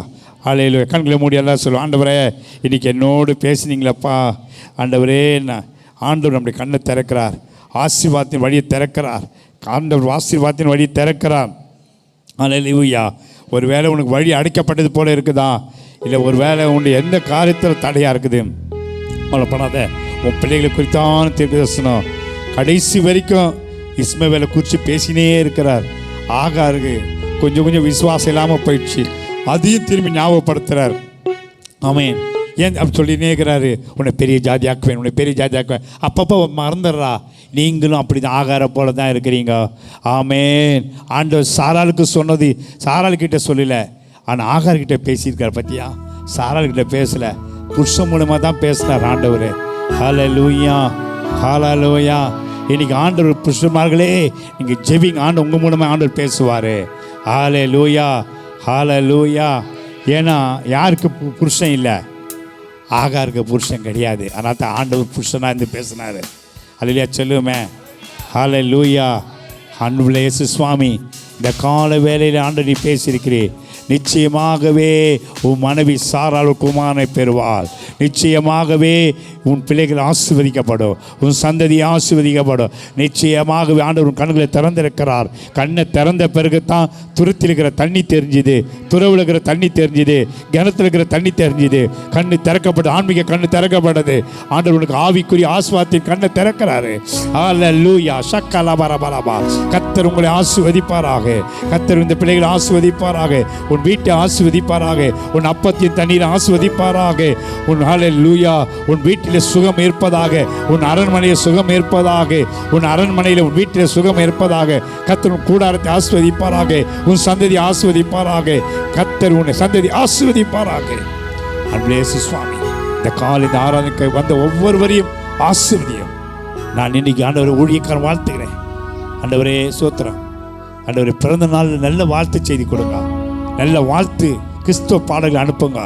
ஹல்லேலூயா. கண்களை மூடி எல்லாம் சொல்லுவோம். ஆண்டவரே, இன்றைக்கி என்னோடு பேசுனீங்களப்பா. ஆண்டவரே, ஆண்டவர் நம்முடைய கண்ணை திறக்கிறார். ஆசீர்வாதத்தின் வழியை திறக்கிறார். ஆண்டவர் ஆசீர்வாதத்தின் வழியை திறக்கிறார். ஹல்லேலூயா. ஒரு வேளை உனக்கு வழி அடைக்கப்பட்டது போல இருக்குதா? இல்லை ஒரு வேளை உன்னுடைய எந்த காரியத்தில் தடையாக இருக்குது? அவ்வளோப்படாத. உன் பிள்ளைகளை குறித்தான தீர்க்கதரிசனம் கடைசி வரைக்கும் இஸ்மவேலை குறித்து பேசினே இருக்கிறார். ஆகாருக்கு கொஞ்சம் விசுவாசம் இல்லாமல் போயிடுச்சு, அதையும் திரும்பி ஞாபகப்படுத்துகிறார். ஆமென். ஏன் அப்படி சொல்லினே இருக்கிறாரு? உன்னை பெரிய ஜாதியாக்குவேன், உன்னை பெரிய ஜாதியாக்குவேன். அப்பப்போ மறந்துடுறா. நீங்களும் அப்படி தான் ஆகார போல தான் இருக்கிறீங்க. ஆமென். ஆண்டவர் சாராளுக்கு சொன்னது சாராள்கிட்ட சொல்லலை, ஆனால் ஆகார்கிட்ட பேசியிருக்கார். பற்றியா? சாராள்கிட்ட பேசலை, புருஷன் மூலமாக தான் பேசினார் ஆண்டவர். ஹல்லேலூயா, ஹல்லேலூயா. இன்னைக்கு ஆண்டவர் புருஷன்மார்களே, நீங்கள் ஜெபிங்க. ஆண்டு உங்கள் மூலமாக ஆண்டவர் பேசுவார். ஹல்லேலூயா, ஹல்லேலூயா. ஏன்னா யாருக்கு புருஷன் இல்லை? ஆகாருக்கு புருஷன் கிடையாது. அதனால் தான் ஆண்டவர் புருஷனாக இருந்து பேசினார். அல்லேலூயா சொல்லுவோமே. ஹல்லேலூயா. அன்புள்ள இயேசு சுவாமி, இந்த கால வேளையில் ஆண்டவர் நீ பேசியிருக்கிறீர். நிச்சயமாகவே உன் மனைவி சாராள் குமாரனை பெறுவாள். நிச்சயமாகவே உன் பிள்ளைகள் ஆசீர்வதிக்கப்படும், உன் சந்ததி ஆசீர்வதிக்கப்படும். நிச்சயமாகவே ஆண்டவர் உன் கண்களை திறந்திருக்கிறார். கண்ணை திறந்த பிறகுதான் துருத்தில் இருக்கிற தண்ணி தெரிஞ்சுது, துறவில் இருக்கிற தண்ணி தெரிஞ்சுது, கிணத்துல இருக்கிற தண்ணி தெரிஞ்சுது. கண்ணு திறக்கப்பட்டு, ஆன்மீக கண்ணு திறக்கப்படுது. ஆண்டவர் உனக்கு ஆவிக்குரிய ஆசீர்வாதத்தின் கண்ணை திறக்கிறாரு. அல்லேலூயா ஷக்கலபரபரபா. கர்த்தர் உங்களை ஆசீர்வதிப்பாராக. கர்த்தர் இந்த பிள்ளைகளை ஆசீர்வதிப்பாராக. உன் வீட்டை ஆசீர்வதிப்பாராக. உன் அப்பத்தின் தண்ணீரை ஆசீர்வதிப்பாராக. உன் அல்லேலூயா உன் வீட்டில் சுகம் இருப்பதாக. உன் அரண்மனையில் சுகம் இருப்பதாக. உன் அரண்மனையில் உன் வீட்டில் சுகம் இருப்பதாக. கர்த்தர் உன் கூடாரத்தை ஆசீர்வதிப்பாராக. உன் சந்ததி ஆசீர்வதிப்பாராக. கர்த்தர் உன்னை சந்ததி ஆசீர்வதிப்பாராக. அன்பே சுவாமி, இந்த காலை இந்த ஆராதனைக்கு வந்த ஒவ்வொருவரையும் ஆசீர்வதியும். நான் இன்னைக்கு ஆண்டவரை ஊழியக்காரன் வாழ்த்துக்கிறேன். ஆண்டவரே சோத்திரம். ஆண்டவரே பிறந்த நாளில் நல்ல வாழ்த்து செய்தி கொடுங்க. நல்ல வாழ்த்து கிறிஸ்துவ பாடல்களை அனுப்புங்க.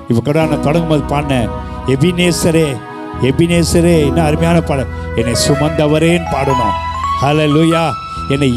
இப்போ கூட நான் தொடங்கும் போது பாடினேன், எபினேசரே எபினேசரே, என்ன அருமையான பாடல். என்னை சுமந்தவரேன்னு பாடணும். ஹல்லேலூயா. என்னை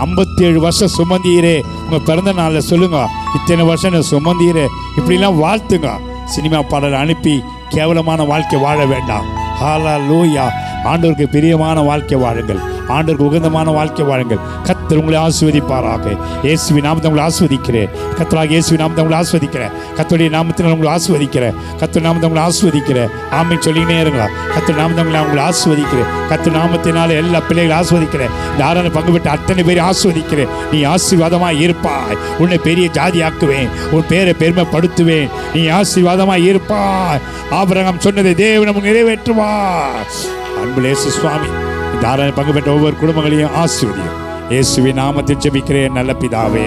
57 வருஷம் சுமந்தீரே. உங்கள் பிறந்த நாளில் சொல்லுங்க, இத்தனை வருஷம் என்னை சுமந்தீரே, இப்படிலாம் வாழ்த்துங்க. சினிமா பாடலை அனுப்பி கேவலமான வாழ்க்கை வாழ வேண்டாம். ஹல்லேலூயா. ஆண்டவருக்கு பிரியமான வாழ்க்கை வாழுங்கள். ஆண்டவருக்கு உகந்தமான வாழ்க்கை வாழுங்கள். கர்த்தர் உங்களை ஆசீர்வதிப்பாராக. இயேசுவின் நாமத்தை உங்களை ஆசீர்வதிக்கிறேன். கர்த்தராகிய இயேசுவின் நாமத்தை உங்களை ஆசீர்வதிக்கிறேன். கர்த்தருடைய நாமத்தில் உங்களை ஆசீர்வதிக்கிறேன். கர்த்தர் நாமத்தை உங்களை ஆசீர்வதிக்கிறேன். ஆமென் சொல்லிக்கினே இருங்களா. கர்த்தர் நாமத்தை உங்களை ஆசீர்வதிக்கிறேன். கர்த்தர் நாமத்தினால எல்லா பிள்ளைகளை ஆசீர்வதிக்கிறேன். இந்த ஆராதனை பங்கு பெற்ற அத்தனை பேரை ஆசீர்வதிக்கிறேன். நீ ஆசீர்வாதமாக இருப்பாய். உன்னை பெரிய ஜாதி ஆக்குவேன். உன் பேரை பெருமைப்படுத்துவேன். நீ ஆசீர்வாதமாக இருப்பாய். ஆபிரகாம் சொன்னதை தேவன் நமக்கு நிறைவேற்றுவார். அன்புள்ள இயேசு சுவாமி, இந்த ஆராதனை பங்கு பெற்ற ஒவ்வொரு குடும்பங்களையும் ஆசீர்வதியும். இயேசுவின் நாமத்தில் ஜெபிக்கிறேன் நல்ல பிதாவே.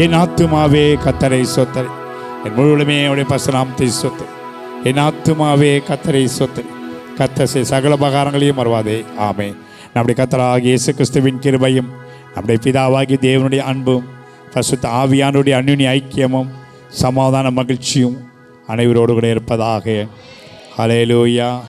என் ஆத்துமாவே கர்த்தரை ஸ்தோத்திரி. என் முழுவதுமே அவருடைய பரிசுத்த நாமத்தை ஸ்தோத்திரி. என் ஆத்துமாவே கர்த்தரை ஸ்தோத்திரி. கர்த்தர் செய்த சகல உபகாரங்களையும் மறவாதே. ஆமென். நம்முடைய கர்த்தராகிய இயேசு கிறிஸ்துவின் கிருபையும் நம்முடைய பிதாவாகிய தேவனுடைய அன்பும் பரிசுத்த ஆவியானுடைய அந்யோன்ய ஐக்கியமும் சமாதான மகிழ்ச்சியும் அனைவரோடு கூட இருப்பதாக. ஹல்லேலூயா.